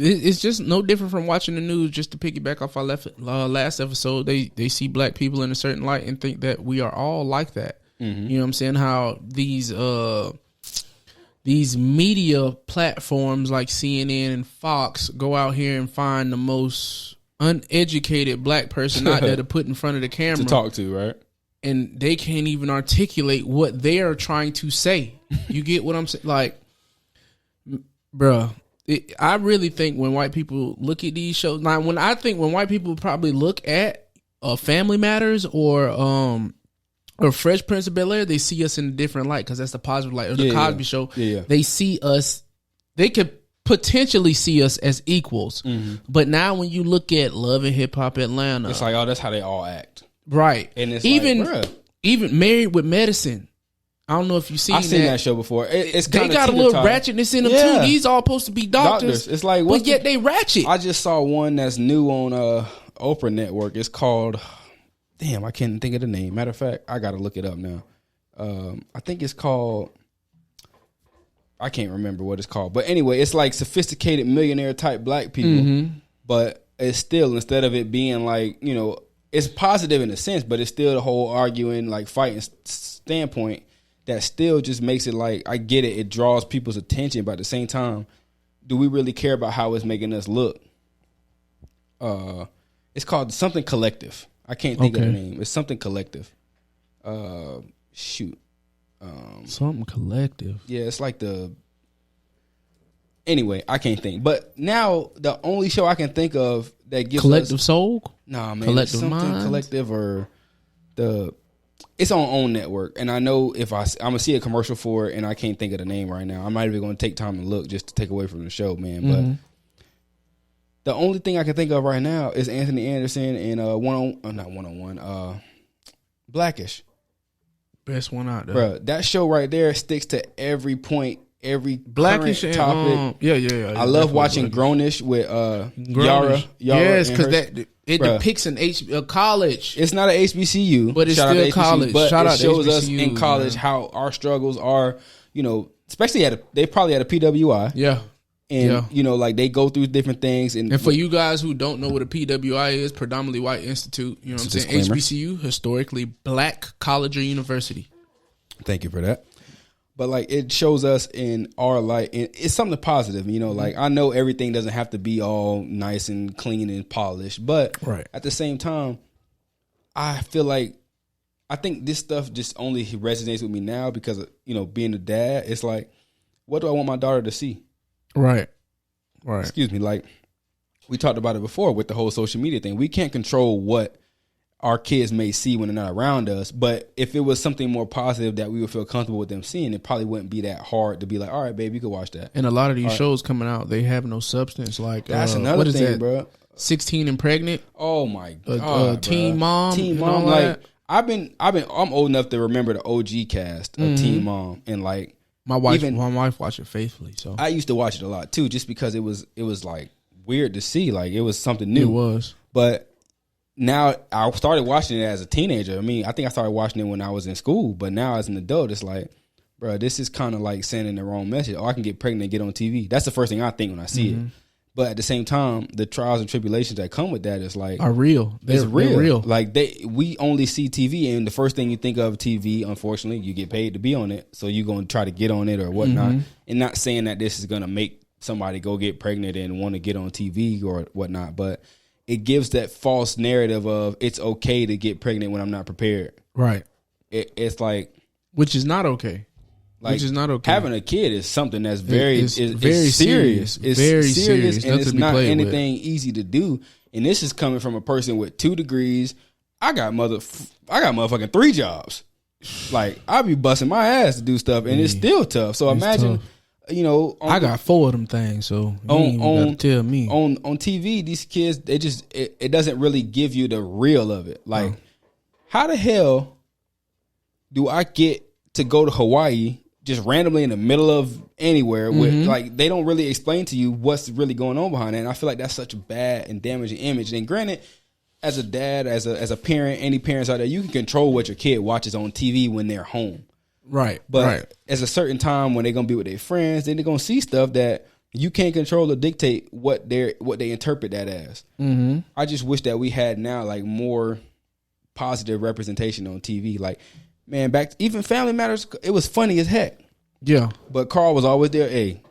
It's just no different from watching the news. Just to piggyback off our last episode, they see black people in a certain light and think that we are all like that. Mm-hmm. You know what I'm saying? How these media platforms like CNN and Fox go out here and find the most uneducated black person out there to put in front of the camera to talk to, right? And they can't even articulate what they are trying to say. You get what I'm saying? Like, bruh. I really think when white people look at these shows, now when white people probably look at Family Matters or Fresh Prince of Bel-Air, they see us in a different light because that's the positive light. Or the Cosby Show, they see us. They could potentially see us as equals. Mm-hmm. But now when you look at Love and Hip Hop Atlanta, it's like, oh, that's how they all act, right? And it's even Married with Medicine. I don't know if you've seen that. I've seen that show before. It's they got a little ratchetness in them too. These all supposed to be doctors. It's like, but yet they ratchet. I just saw one that's new on Oprah Network. It's called, damn, I can't think of the name. Matter of fact, I got to look it up now. I think it's called, I can't remember what it's called. But anyway, it's like sophisticated millionaire type black people. But it's still, instead of it being like, you know, it's positive in a sense, but it's still the whole arguing, like fighting standpoint. That still just makes it like, I get it, it draws people's attention, but at the same time, do we really care about how it's making us look? It's called something collective. I can't think of the name. It's something collective. Something collective. Yeah, it's like anyway, I can't think. But now the only show I can think of that gives Collective Soul? Nah, man. Collective something Minds? Collective or it's on OWN network, and I know if I'm gonna see a commercial for it, and I can't think of the name right now. I'm not even gonna take time to look just to take away from the show, man. But the only thing I can think of right now is Anthony Anderson and Blackish. Best one out there, bro. That show right there sticks to every point, every Blackish and, topic. Yeah. I love watching Grownish with Yara. Yes, because it depicts a college. It's not an HBCU, but it's still college. But Shout it out shows to us HBCU, in college how our struggles are. You know, especially they probably had a PWI. Yeah. And, you know, like they go through different things. And for you guys who don't know what a PWI is, predominantly white institute, you know what I'm saying? HBCU, historically black college or university. Thank you for that. But like it shows us in our light, and it's something positive, you know, like I know everything doesn't have to be all nice and clean and polished, but at the same time, I feel like I think this stuff just only resonates with me now because of, you know, being a dad. It's like, what do I want my daughter to see? Right. Excuse me. Like we talked about it before with the whole social media thing. We can't control what our kids may see when they're not around us. But if it was something more positive that we would feel comfortable with them seeing, it probably wouldn't be that hard to be like, all right, babe, you could watch that. And a lot of these shows coming out, they have no substance. Like that's another thing, bro. 16 and Pregnant. Oh my god. Teen Mom. Teen Mom. Like I'm old enough to remember the OG cast of Teen Mom, and like. My wife watched it faithfully. So I used to watch it a lot too, just because it was like weird to see, like it was something new. It was, but now I started watching it as a teenager. I mean, I think I started watching it when I was in school, but now as an adult, it's like, bro, this is kind of like sending the wrong message. Oh, I can get pregnant and get on TV. That's the first thing I think when I see it. But at the same time, the trials and tribulations that come with that is like are real. They're real. Like we only see TV, and the first thing you think of TV, unfortunately, you get paid to be on it, so you're gonna try to get on it or whatnot. And not saying that this is gonna make somebody go get pregnant and want to get on TV or whatnot, but it gives that false narrative of it's okay to get pregnant when I'm not prepared. Right. It's like, which is not okay. Like, which is not okay. Having a kid is something that's very serious. It's very serious, and it's not anything easy to do. And this is coming from a person with 2 degrees. I got motherfucking 3 jobs. Like I be busting my ass to do stuff, and it's still tough. So imagine, you know, I got 4 of them things. So you ain't even gotta tell me on TV, these kids, they just it doesn't really give you the real of it. Like, how the hell do I get to go to Hawaii? Just randomly in the middle of anywhere with like they don't really explain to you what's really going on behind it. And I feel like that's such a bad and damaging image. And granted, as a dad, as a parent, any parents out there, you can control what your kid watches on TV when they're home. Right. But as a certain time when they're gonna be with their friends, then they're gonna see stuff that you can't control or dictate what they interpret that as. I just wish that we had now like more positive representation on TV. Like, man, even Family Matters, it was funny as heck. Yeah. But Carl was always there. Hey,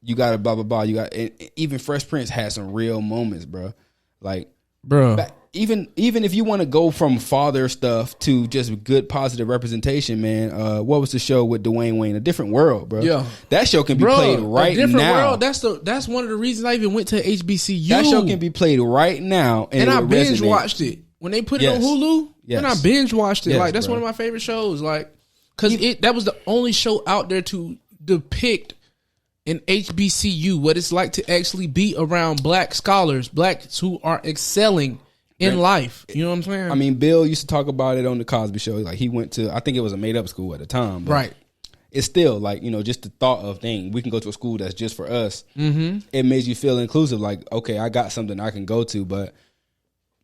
you got to blah, blah, blah. And even Fresh Prince had some real moments, bro. Like, bro. Even if you want to go from father stuff to just good positive representation, man. What was the show with Dwayne Wayne? A Different World, bro. Yeah. That show can be played right now. A Different World. That's one of the reasons I even went to HBCU. That show can be played right now. And I binge watched it. When they put it on Hulu, and I binge watched it. Like, that's one of my favorite shows. Like, because that was the only show out there to depict in HBCU what it's like to actually be around black scholars, blacks who are excelling in life. You know what I'm saying? I mean, Bill used to talk about it on the Cosby Show. Like, he went to, I think it was a made up school at the time. But right. It's still like, you know, just the thought of, dang, we can go to a school that's just for us. It makes you feel inclusive. Like, okay, I got something I can go to. But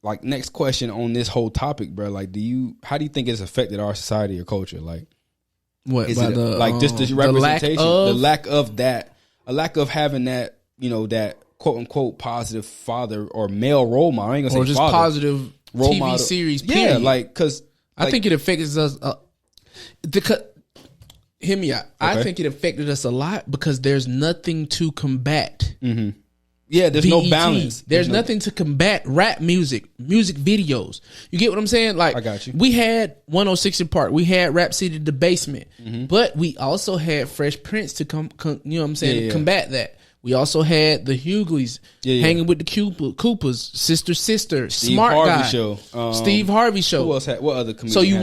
like, next question on this whole topic, bro. Like, how do you think it's affected our society or culture? Like, what is it like just the representation, the lack of that, a lack of having that, you know, that quote unquote positive father or male role model. I ain't gonna say just father, positive role TV model. Series. Period. Yeah, like because I think it affects us. Hear me out. Okay. I think it affected us a lot because there's nothing to combat. Yeah, there's no balance. There's nothing to combat rap music videos. You get what I'm saying? Like, I got you. We had 106 in Park. We had Rap City The Basement. But we also had Fresh Prince to you know what I'm saying, combat that. We also had the Hughleys hanging with the Coopers, Sister, Steve Smart Harvey Guy, show, Steve Harvey show. Who else had? What other comedian? So you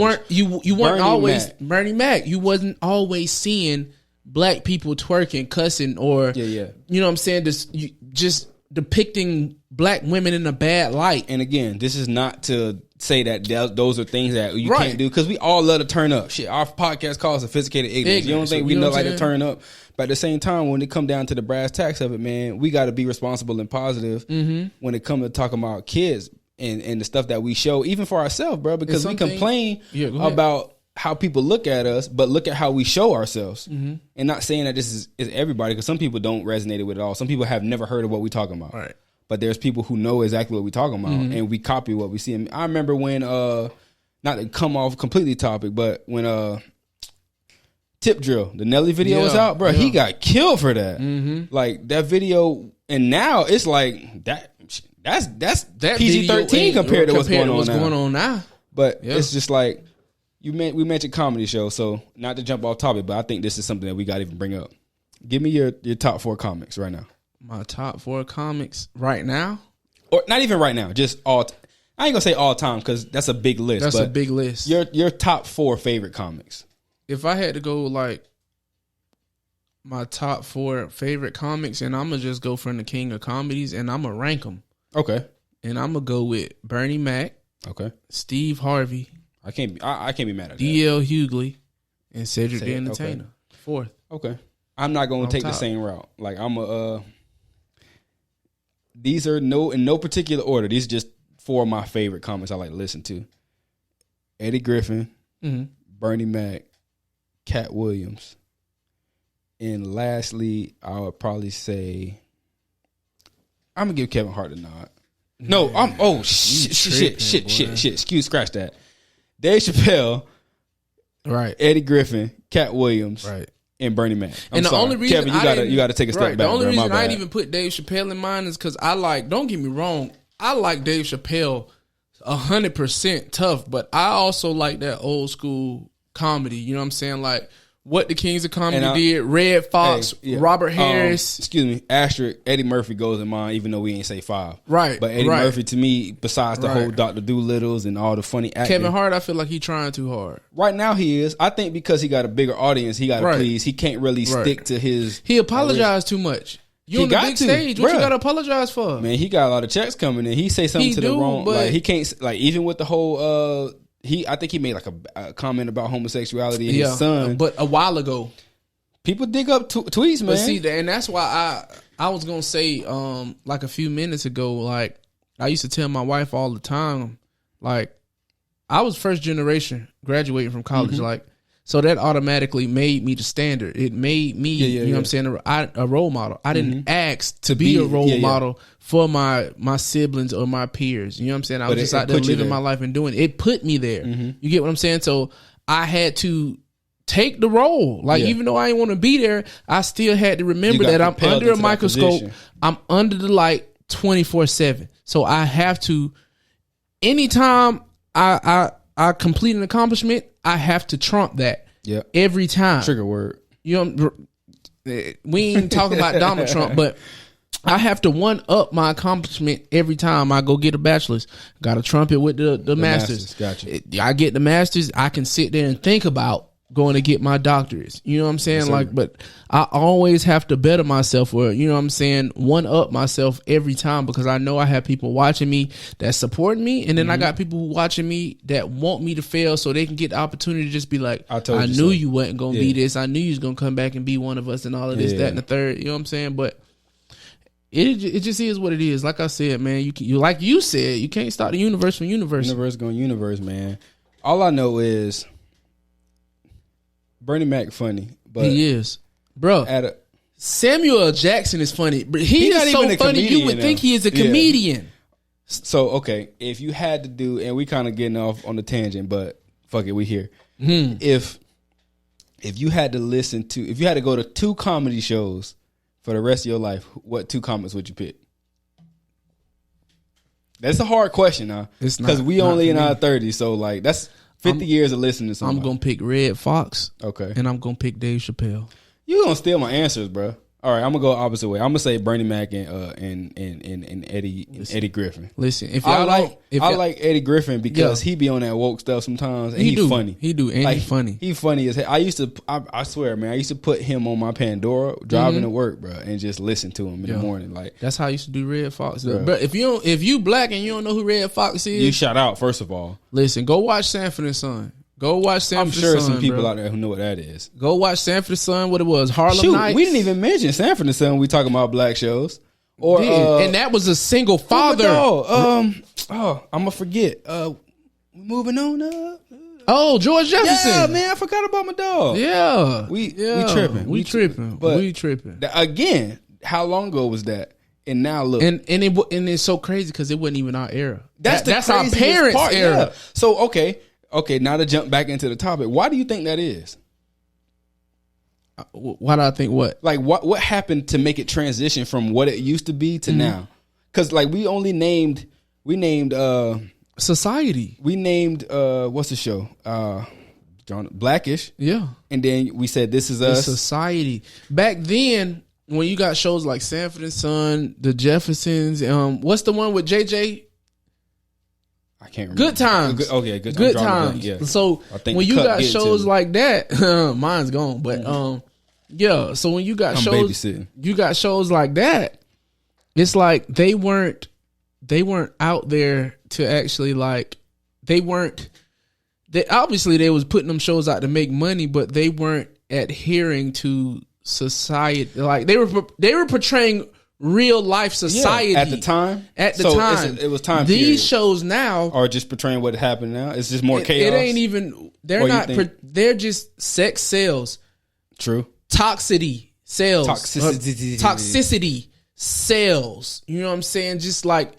weren't always Mac. Bernie Mac. You wasn't always seeing black people twerking, cussing, or you know what I'm saying, just depicting black women in a bad light. And again, this is not to say that those are things that you can't do, because we all love to turn up. Shit, our podcast calls sophisticated ignorance. You don't think we know like to turn up? But at the same time, when it come down to the brass tacks of it, man, we got to be responsible and positive when it comes to talking about kids and the stuff that we show, even for ourselves, bro. Because we complain about how people look at us, but look at how we show ourselves. And not saying that this is everybody, because some people don't resonate with it at all. Some people have never heard of what we're talking about. Right. But there's people who know exactly what we're talking about, and we copy what we see. And I remember when, not to come off completely topic, but when Tip Drill, the Nelly video was out, bro, he got killed for that. Like that video, and now it's like that's PG-13 compared to what's going on now. But it's just like we mentioned comedy show, so not to jump off topic, but I think this is something that we got to even bring up. Give me your top 4 comics right now. My top 4 comics right now? Or not even right now, just all I ain't gonna say all time, because that's a big list. That's a big list. Your top 4 favorite comics. If I had to go like my top 4 favorite comics, and I'm gonna just go from the king of comedies, and I'm gonna rank them. Okay. And I'm gonna go with Bernie Mac. Okay. Steve Harvey. I can't be mad at that. D.L. Hughley and Cedric the Entertainer. Okay. 4th. Okay. I'm not gonna take the same route. Like these are in no particular order. These are just 4 of my favorite comics I like to listen to. Eddie Griffin, Bernie Mac, Cat Williams, and lastly, I would probably say I'm gonna give Kevin Hart a nod. No, shit. Scratch that. Dave Chappelle, right? Eddie Griffin, Cat Williams, right? And Bernie Mac. And the only reason Kevin, you got to take a step back. The only reason I didn't even put Dave Chappelle in mine is because don't get me wrong, I like Dave Chappelle 100% tough, but I also like that old school comedy. You know what I'm saying? Like what the Kings of Comedy did, Red Fox, Robert Harris. Asterisk, Eddie Murphy goes in mine, even though we ain't say 5. Right. But Eddie Murphy, to me, besides the whole Dr. Doolittles and all the funny acting. Kevin Hart, I feel like he's trying too hard. Right now he is. I think because he got a bigger audience, he got to please. He can't really stick to his... He apologized too much. You on the big stage. What you got to apologize for? Man, he got a lot of checks coming in. He say something to the wrong... Like, he can't... Like, even with the whole... I think he made like a comment about homosexuality and his son. But a while ago... People dig up tweets, man. But see, and that's why I was gonna say, like a few minutes ago, like I used to tell my wife all the time, like I was first generation graduating from college, like so that automatically made me the standard. It made me, you know what I'm saying, a role model. I didn't ask to be a role model for my siblings or my peers. You know what I'm saying? I was just out there living my life and doing it. It put me there. You get what I'm saying? So I had to take the role. Like, even though I didn't want to be there, I still had to remember that I'm under a microscope. I'm under the light 24/7. So I have to, anytime I complete an accomplishment, I have to trump that. Yeah. Every time. Trigger word. You know, we ain't talking about Donald Trump, but I have to one up my accomplishment every time I go get a bachelor's. Got to trump it with the master's. Gotcha. I get the master's, I can sit there and think about going to get my doctorates. You know what I'm saying? Yes, but I always have to better myself, or, you know what I'm saying, one up myself every time, because I know I have people watching me that support me, and then I got people who watching me that want me to fail so they can get the opportunity to just be like, I knew you wasn't going to be this. I knew you was going to come back and be one of us and all of this, that, and the third. You know what I'm saying? But it just is what it is. Like I said, man, you like you said, you can't stop the universe from universe. Universe going universe, man. All I know is Bernie Mac funny, but he is, bro. Samuel L. Jackson is funny, but he's not so funny. You would think he is a comedian. So okay, if you had to do, and we kind of getting off on the tangent, but fuck it, we here. If you had to if you had to go to 2 comedy shows for the rest of your life, what 2 comics would you pick? That's a hard question, huh? Because we only in our 30s, so like that's 50 years of listening to somebody. I'm going to pick Red Fox. Okay. And I'm going to pick Dave Chappelle. You going to steal my answers, bro. All right, I'm gonna go opposite way. I'm gonna say Bernie Mac and Eddie Griffin. Listen, if I y'all like Eddie Griffin because he be on that woke stuff sometimes, and he's funny. He do, and he's funny. He funny as hell. I swear, man, I used to put him on my Pandora driving to work, bro, and just listen to him in the morning. Like that's how I used to do Red Fox. But if you black and you don't know who Red Fox is, you shout out first of all. Listen, go watch Sanford and Son. Go watch Sanford I'm sure Son, some people bro. out there who know what that is. Go watch Sanford Son. What it was, Harlem Nights. We didn't even mention Sanford and Son when we talking about black shows. Or and that was a single father. I'm gonna forget. Moving on up. Oh, George Jefferson. Yeah, man, I forgot about my dog. Yeah, we tripping. We tripping. But we tripping. Again, how long ago was that? And now look, and it's so crazy because it wasn't even our era. That's our craziest parents' part, era. Yeah. So okay. Now to jump back into the topic, why do you think that is? Why do I think what? Like what happened to make it transition from what it used to be to now? Because like we named Society. We named what's the show? Blackish. Yeah. And then we said This Is Us. Society. Back then, when you got shows like Sanford and Son, The Jeffersons, what's the one with JJ? I can't remember. Good Times. Good Times. Yeah. So when you got shows like that, mine's gone. But yeah. So when you got shows like that, it's like they weren't out there to actually like they obviously they was putting them shows out to make money, but they weren't adhering to society. Like they were portraying real life society at the time. It was time. These shows now are just portraying what happened now. It's just more chaos. It ain't even. They're not. They're just sex sales. True. Toxicity sales. Toxicity sales. You know what I'm saying? Just like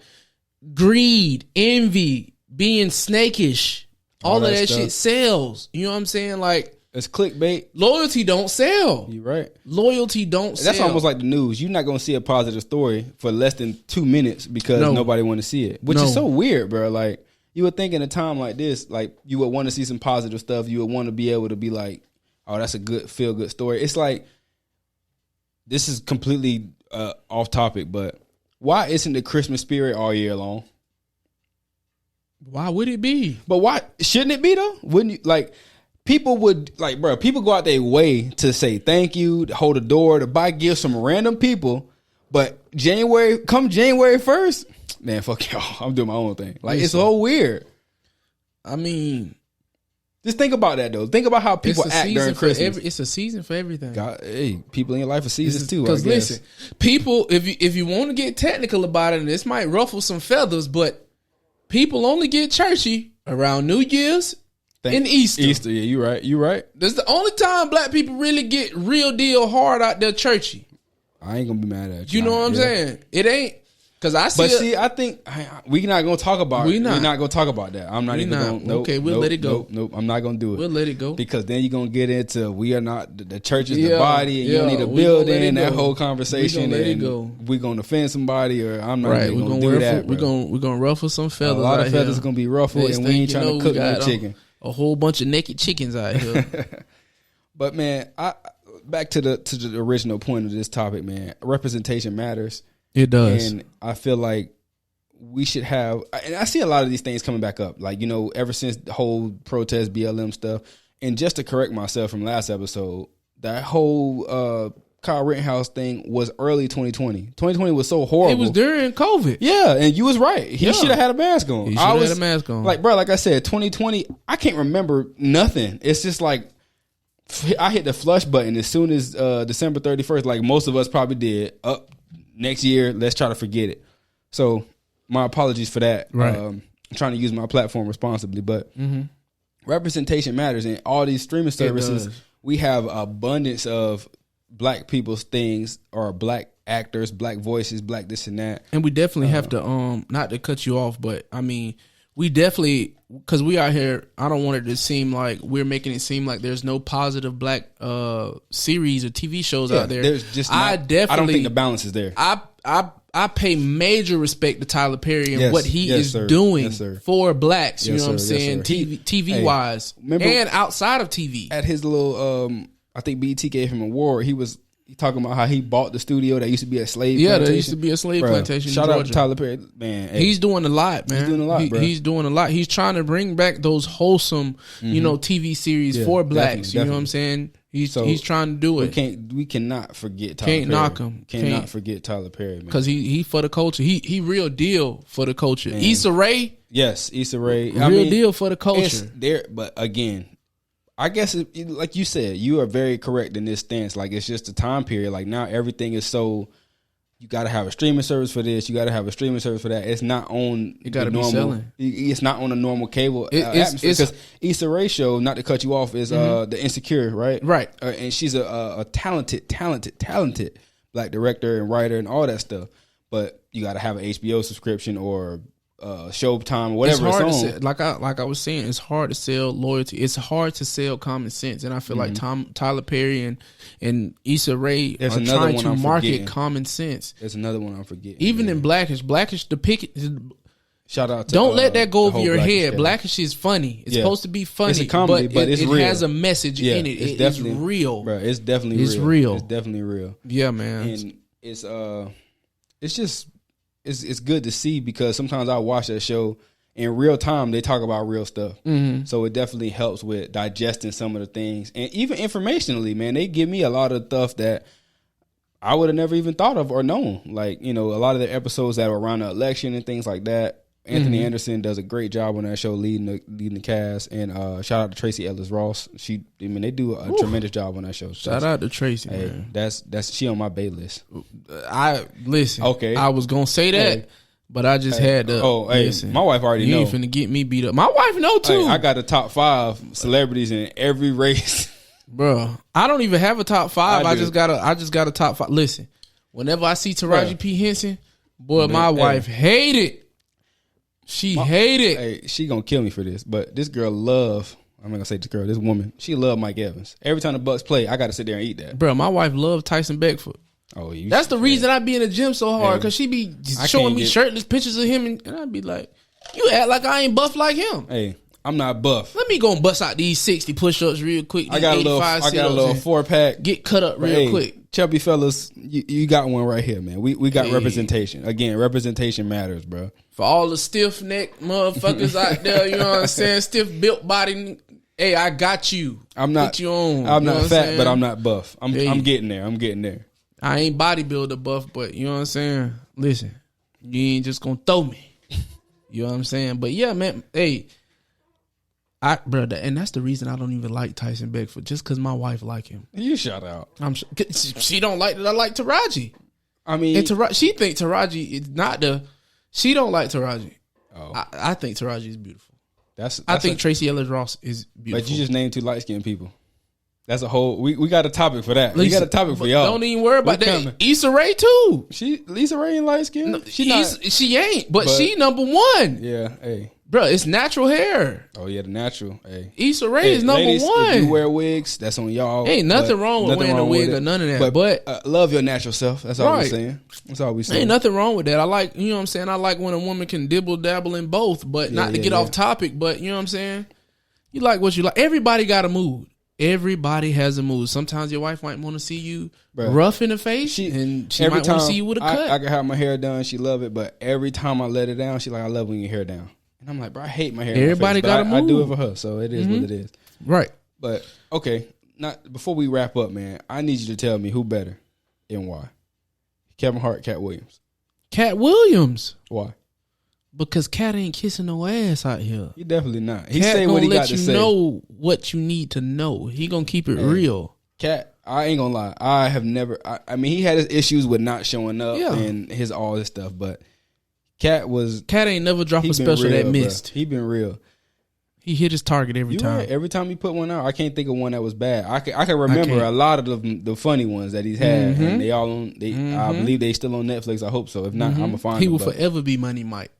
greed, envy, being snakish. All of that shit sells. You know what I'm saying? Like. It's clickbait. Loyalty don't sell. You're right. Loyalty don't sell. That's almost like the news. You're not going to see a positive story for less than 2 minutes because nobody want to see it. Which is so weird, bro. Like, you would think in a time like this, like, you would want to see some positive stuff. You would want to be able to be like, oh, that's a good, feel-good story. It's like, this is completely off topic, but why isn't the Christmas spirit all year long? Why would it be? But why? Shouldn't it be, though? Wouldn't you, like... People would like, bro. People go out their way to say thank you, to hold a door, to buy gifts from random people. But January 1st, man, fuck y'all. I'm doing my own thing. Like it's so weird. I mean, just think about that though. Think about how people act during Christmas. It's a season for everything. God, hey, people in your life are seasons too. Because listen, people, if you want to get technical about it, and this might ruffle some feathers, but people only get churchy around New Year's. In Easter, yeah, you right. That's the only time black people really get real deal hard out there churchy. I ain't gonna be mad at you. You know what I'm saying? It ain't because I see. But see, I think we're not gonna talk about. We're not gonna talk about that. I'm not even gonna. Nope, okay, we'll let it go. Nope, I'm not gonna do it. We'll let it go because then you're gonna get into we are not the church is the body, and you don't need a building. That whole conversation, we're gonna offend somebody, or I'm not even gonna do that. We're gonna ruffle some feathers. A lot of feathers gonna be ruffled, and we ain't trying to cook no chicken. A whole bunch of naked chickens out here. But man, back to the original point of this topic, man. Representation matters. It does. And I feel like we should have, and I see a lot of these things coming back up. Like, you know, ever since the whole protest BLM stuff. And just to correct myself from last episode, that whole Kyle Rittenhouse thing was early 2020. 2020 was so horrible. It was during COVID. Yeah, and you was right. He should have had a mask on. He should have had a mask on. Like, bro, like I said, 2020, I can't remember nothing. It's just like, I hit the flush button as soon as December 31st, like most of us probably did. Up next year, let's try to forget it. So, my apologies for that. Right. I'm trying to use my platform responsibly, but representation matters. And all these streaming services, we have abundance of black people's things, or black actors, black voices, black this and that. And we definitely have to, not to cut you off, but I mean, we definitely, because we out here, I don't want it to seem like we're making it seem like there's no positive black series or TV shows out there. There's just not, I don't think the balance is there. I pay major respect to Tyler Perry and what he is doing for blacks. You know what I'm saying? TV wise, and outside of TV. At his little, I think BET gave him an award. He was He talking about how he bought the studio that used to be a slave plantation. That used to be a slave plantation Shout in Georgia. out to Tyler Perry. Man, hey. He's doing a lot, man. He's doing a lot, bro. He's doing a lot. He's trying to bring back those wholesome, TV series for blacks. Definitely. You know what I'm saying? He's trying to do it. We cannot forget Tyler Perry. Can't knock him. Cannot forget Tyler Perry, man. Because he for the culture. He real deal for the culture. Man. Issa Rae. Yes, Issa Rae. Real deal for the culture. But again, I guess, like you said, you are very correct in this stance. Like, it's just a time period. Like, now everything is so, you got to have a streaming service for this. You got to have a streaming service for that. It's not on it gotta the normal. Be selling. It's not on a normal cable atmosphere. Because Issa Rae show, not to cut you off, is the Insecure, right? Right. And she's a talented black director and writer and all that stuff. But you got to have an HBO subscription or Showtime or whatever it's hard it's on. To sell, like I was saying, it's hard to sell loyalty. It's hard to sell common sense, and I feel like Tyler Perry and Issa Rae are trying to market common sense. There's another one I'm forgetting. Even in Blackish, the pick. Shout out to don't let that go over your Blackish head. guy. Blackish is funny. It's supposed to be funny. It's a comedy, but it's real. It has a message in it. It's real, bro. It's definitely real. It's definitely real. Yeah, man. And it's good to see, because sometimes I watch that show in real time. They talk about real stuff, so it definitely helps with digesting some of the things, and even informationally, man. They give me a lot of stuff that I would have never even thought of or known. Like, a lot of the episodes that are around the election and things like that. Anthony Anderson does a great job on that show, leading the cast. And shout out to Tracy Ellis Ross. They do a tremendous job on that show. Shout out to Tracy, man. That's she on my bay list. Okay. I was gonna say that, but I just had to. Listen. My wife already know. You ain't finna get me beat up. My wife know too. I got a top 5 celebrities in every race. Bro, I don't even have a top 5. I just got a top 5. Listen, whenever I see Taraji P. Henson, boy, my wife hate it. She hated. Hey, she gonna kill me for this, but this girl I'm not gonna say this girl, this woman, she love Mike Evans. Every time the Bucks play, I gotta sit there and eat that. Bro, my wife love Tyson Beckford. That's the reason I be in the gym so hard, because she be showing me shirtless pictures of him, and I be like, you act like I ain't buff like him. Hey, I'm not buff. Let me go and bust out these 60 push-ups real quick. I got a little 4-pack. Get cut up real quick. Chubby fellas, you got one right here, man. We got representation. Again, representation matters, bro. For all the stiff neck motherfuckers out there, you know what I'm saying? Stiff built body. Hey, I got you. I'm not. Put you on. I'm not fat, but I'm not buff. I'm getting there. I'm getting there. I ain't bodybuilder buff, but you know what I'm saying? Listen, you ain't just gonna throw me. You know what I'm saying? But yeah, man. Hey, brother, and that's the reason I don't even like Tyson Beckford, just because my wife like him. You shut out. She don't like that I like Taraji. I mean, and she think Taraji is not the. She don't like Taraji. Oh, I think Taraji is beautiful. I think Tracy Ellis Ross is beautiful. But you just named 2 light skinned people. That's a whole. We got a topic for that. We got a topic for y'all. Don't even worry about that. Issa Rae too. Issa Rae ain't light skinned. No, she ain't, but she number 1. Yeah, hey. Bro, it's natural hair. Oh yeah, the natural. Hey, Issa Rae is number ladies, 1. If you wear wigs, that's on y'all. Ain't nothing wrong with wearing a wig or none of that. But love your natural self. That's all we're saying. That's all we saying. Ain't nothing wrong with that. I like, you know what I'm saying. I like when a woman can dibble dabble in both, but not to get off topic. But you know what I'm saying. You like what you like. Everybody got a mood. Everybody has a mood. Sometimes your wife might want to see you rough in the face, and she might want to see you with a cut. I can have my hair done. She love it, but every time I let it down, she like, I love when your hair down. And I'm like, bro, I hate my hair. Everybody got a mood. I do it for her, so it is what it is. Right. But okay, before we wrap up, man, I need you to tell me who better and why. Kevin Hart, Cat Williams. Cat Williams. Why? Because Cat ain't kissing no ass out here. He definitely not. He say what he got to say. Cat gonna let you know what you need to know. He gonna keep it real. Cat, I ain't gonna lie. I have never. I mean, he had his issues with not showing up and all his stuff, but Cat ain't never dropped a special that missed. He been real. He hit his target every time. Right. Every time he put one out, I can't think of one that was bad. I can remember a lot of the funny ones that he's had, and they all on. I believe they still on Netflix. I hope so. If not, I'm gonna find. He will forever be Money Mike.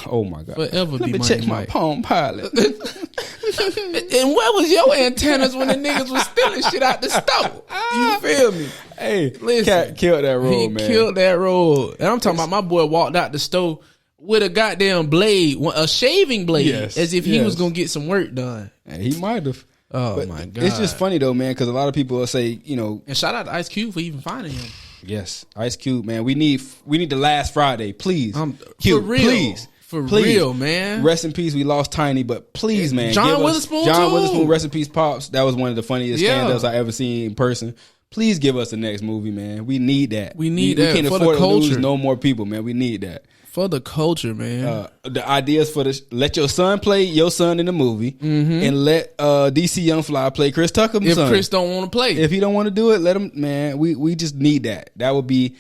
Oh my God! Forever Let be me check Money my Mike. Palm Pilot. And where was your antennas when the niggas was stealing shit out the store? You feel me? Hey, listen, Cat killed that role, man. He killed that role. And I'm talking about my boy walked out the store with a goddamn blade, a shaving blade, as if he was gonna get some work done. And he might have. Oh my God. It's just funny though, man, because a lot of people will say, and shout out to Ice Cube for even finding him. Yes, Ice Cube, man. We need the last Friday, please. Cube, for real, please. For real, man. Rest in peace. We lost Tiny, but please, man. John Witherspoon, rest in peace, Pops. That was one of the funniest stand-ups I ever seen in person. Please give us the next movie, man. We need that. We that. We can't afford to lose no more people, man. We need that. For the culture, man. The ideas for let your son play your son in the movie, and let DC Young Fly play Chris Tucker's son. If Chris don't want to play, if he don't want to do it, let him. Man, we just need that. That would be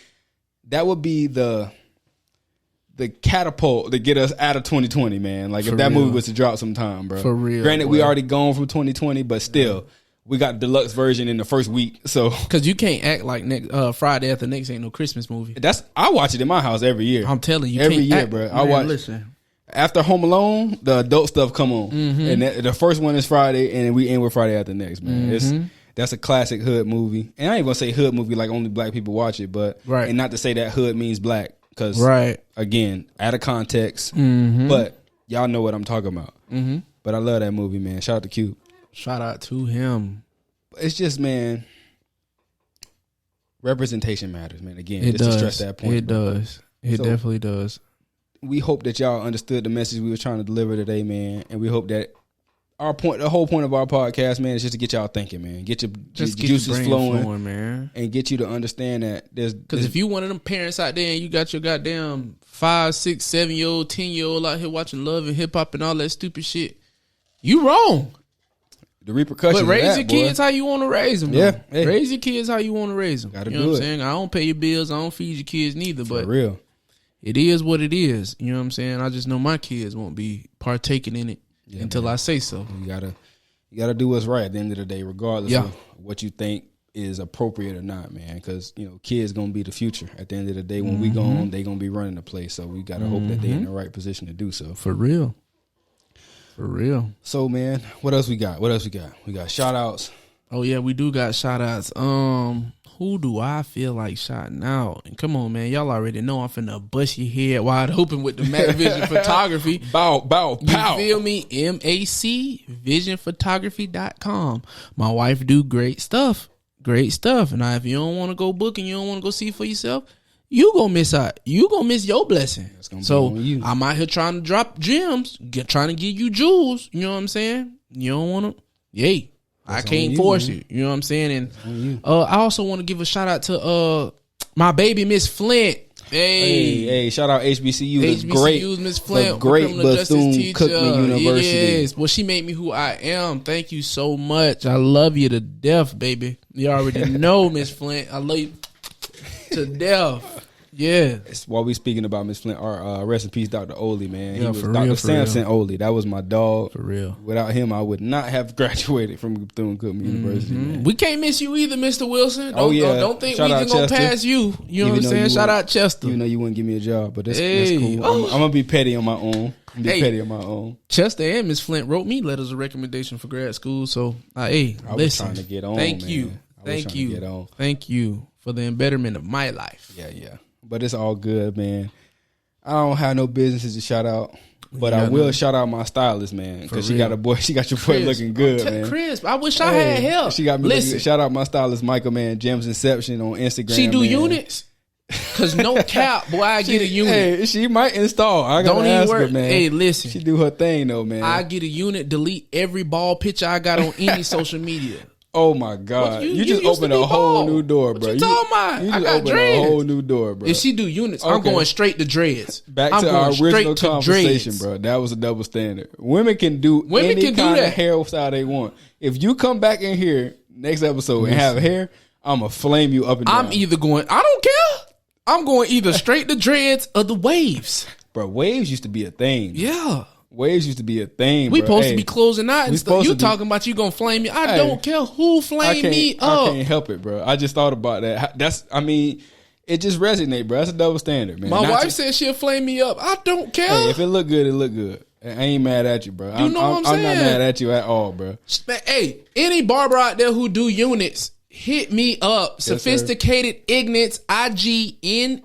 the catapult to get us out of 2020, man. Like, if that movie was to drop sometime, bro. For real. Granted, we already gone from 2020, but still. We got the deluxe version in the first week, so because you can't act like Friday After Next ain't no Christmas movie. I watch it in my house every year. I'm telling you, every year, bro. I watch. Listen, after Home Alone, the adult stuff come on, and the first one is Friday, and we end with Friday After Next, man. That's a classic hood movie, and I ain't gonna say hood movie like only black people watch it, but and not to say that hood means black, because again, out of context, but y'all know what I'm talking about. But I love that movie, man. Shout out to Cube. Shout out to him. It's just, man, representation matters, man. Again, just to stress that point. It does. It definitely does. We hope that y'all understood the message we were trying to deliver today, man. And we hope that the whole point of our podcast, man, is just to get y'all thinking, man. Get your juices flowing, man. And get you to understand that because if you one of them parents out there and you got your goddamn 5, 6, 7-year-old, 10-year-old out here watching Love and Hip Hop and all that stupid shit, you wrong. The repercussions. But raise your kids how you want to raise them. Yeah, hey. Raise your kids how you want to raise them. Gotta you know what I'm saying? I don't pay your bills. I don't feed your kids neither. For but real, it is what it is. You know what I'm saying? I just know my kids won't be partaking in it until I say so. You gotta do what's right at the end of the day, regardless of what you think is appropriate or not, man. Because kids gonna be the future. At the end of the day, when we gone, they gonna be running the place. So we gotta hope that they're in the right position to do so. For real. For real. So, man, what else we got? We got shout outs. Oh yeah, we do got shout outs. Who do I feel like shouting out? And come on, man, y'all already know I'm finna bust your head wide open with the Mac Vision Photography. Bow, pow. You feel me? MAC visionphotography.com. My wife do great stuff. And if you don't want to go book and you don't want to go see for yourself, you gonna miss out. You gonna miss your blessing. So I'm out here trying to drop gems, trying to give you jewels. You know what I'm saying? You don't want to. Yay. I can't force you. You know what I'm saying? And I also want to give a shout out to my baby Miss Flint. Hey, shout out HBCU. HBCU's Miss Flint, the great Bethune-Cookman University. Yes, well, she made me who I am. Thank you so much. I love you to death, baby. You already know, Miss Flint. I love you to death. Yeah. While we speaking about Miss Flint, rest in peace, Dr. Oley, man. Yeah, he was Dr. Samson Oley. That was my dog. For real. Without him, I would not have graduated from Bethune-Cookman University, man. We can't miss you either, Mr. Wilson. Don't think Shout we just gonna pass you. You know what I'm saying? Shout out Chester. You know you wouldn't give me a job, but that's cool. I'm gonna be petty on my own. Chester and Miss Flint wrote me letters of recommendation for grad school. So, I was trying to get on. Thank you for the embetterment of my life. Yeah. But it's all good, man. I don't have no businesses to shout out, but I will shout out my stylist, man, because she got your boy looking good, man. Chris, I wish I had help. She got me. Listen, shout out my stylist, Michael, man. Gems Inception on Instagram. She do units. Cause no cap, boy, I get a unit. Hey, she might install. I gotta ask her, man. Hey, listen, she do her thing though, man. I get a unit, delete every ball picture I got on any social media. Oh my God! You just opened a whole new door, bro. You talking about? You just opened a whole new door, bro. If she do units, I'm going straight to dreads. Back to our original conversation, bro. That was a double standard. Women can do any kind of hairstyle they want. If you come back in here next episode and have hair, I'ma flame you up and down. I'm either going. I don't care. I'm going either straight to dreads or the waves. Bro, waves used to be a thing. Yeah. Waves used to be a thing. We supposed to be closing out and stuff. You talking about you gonna flame me? I don't care who flame me up. I can't help it, bro. I just thought about that. It just resonates, bro. That's a double standard, man. My wife said she'll flame me up. I don't care. Hey, if it look good, it look good. I ain't mad at you, bro. You know what I'm saying? I'm not mad at you at all, bro. Hey, any barber out there who do units, hit me up. Yes, Sophisticated Ignace, IGNANCE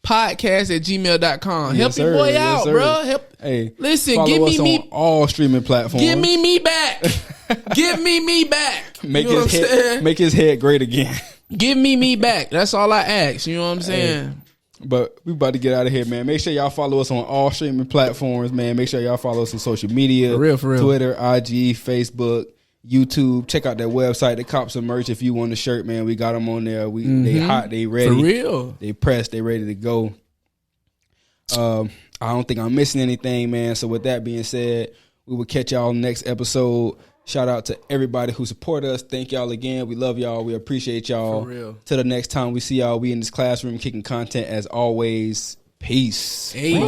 podcast@gmail.com. Help your boy out, bro. Hey, listen, give me on all streaming platforms. Give me back. Give me back. Make his head great again. Give me back. That's all I ask. You know what I'm saying? Hey, but we about to get out of here, man. Make sure y'all follow us on all streaming platforms, man. Make sure y'all follow us on social media. For real. Twitter, IG, Facebook, YouTube. Check out that website, the Cops of Merch. If you want a shirt, man, we got them on there. They hot, they ready. For real. They pressed, they ready to go. I don't think I'm missing anything, man. So with that being said, we will catch y'all next episode. Shout out to everybody who support us. Thank y'all again. We love y'all. We appreciate y'all. For real. Till the next time we see y'all, we in this classroom kicking content as always. Peace. Hey.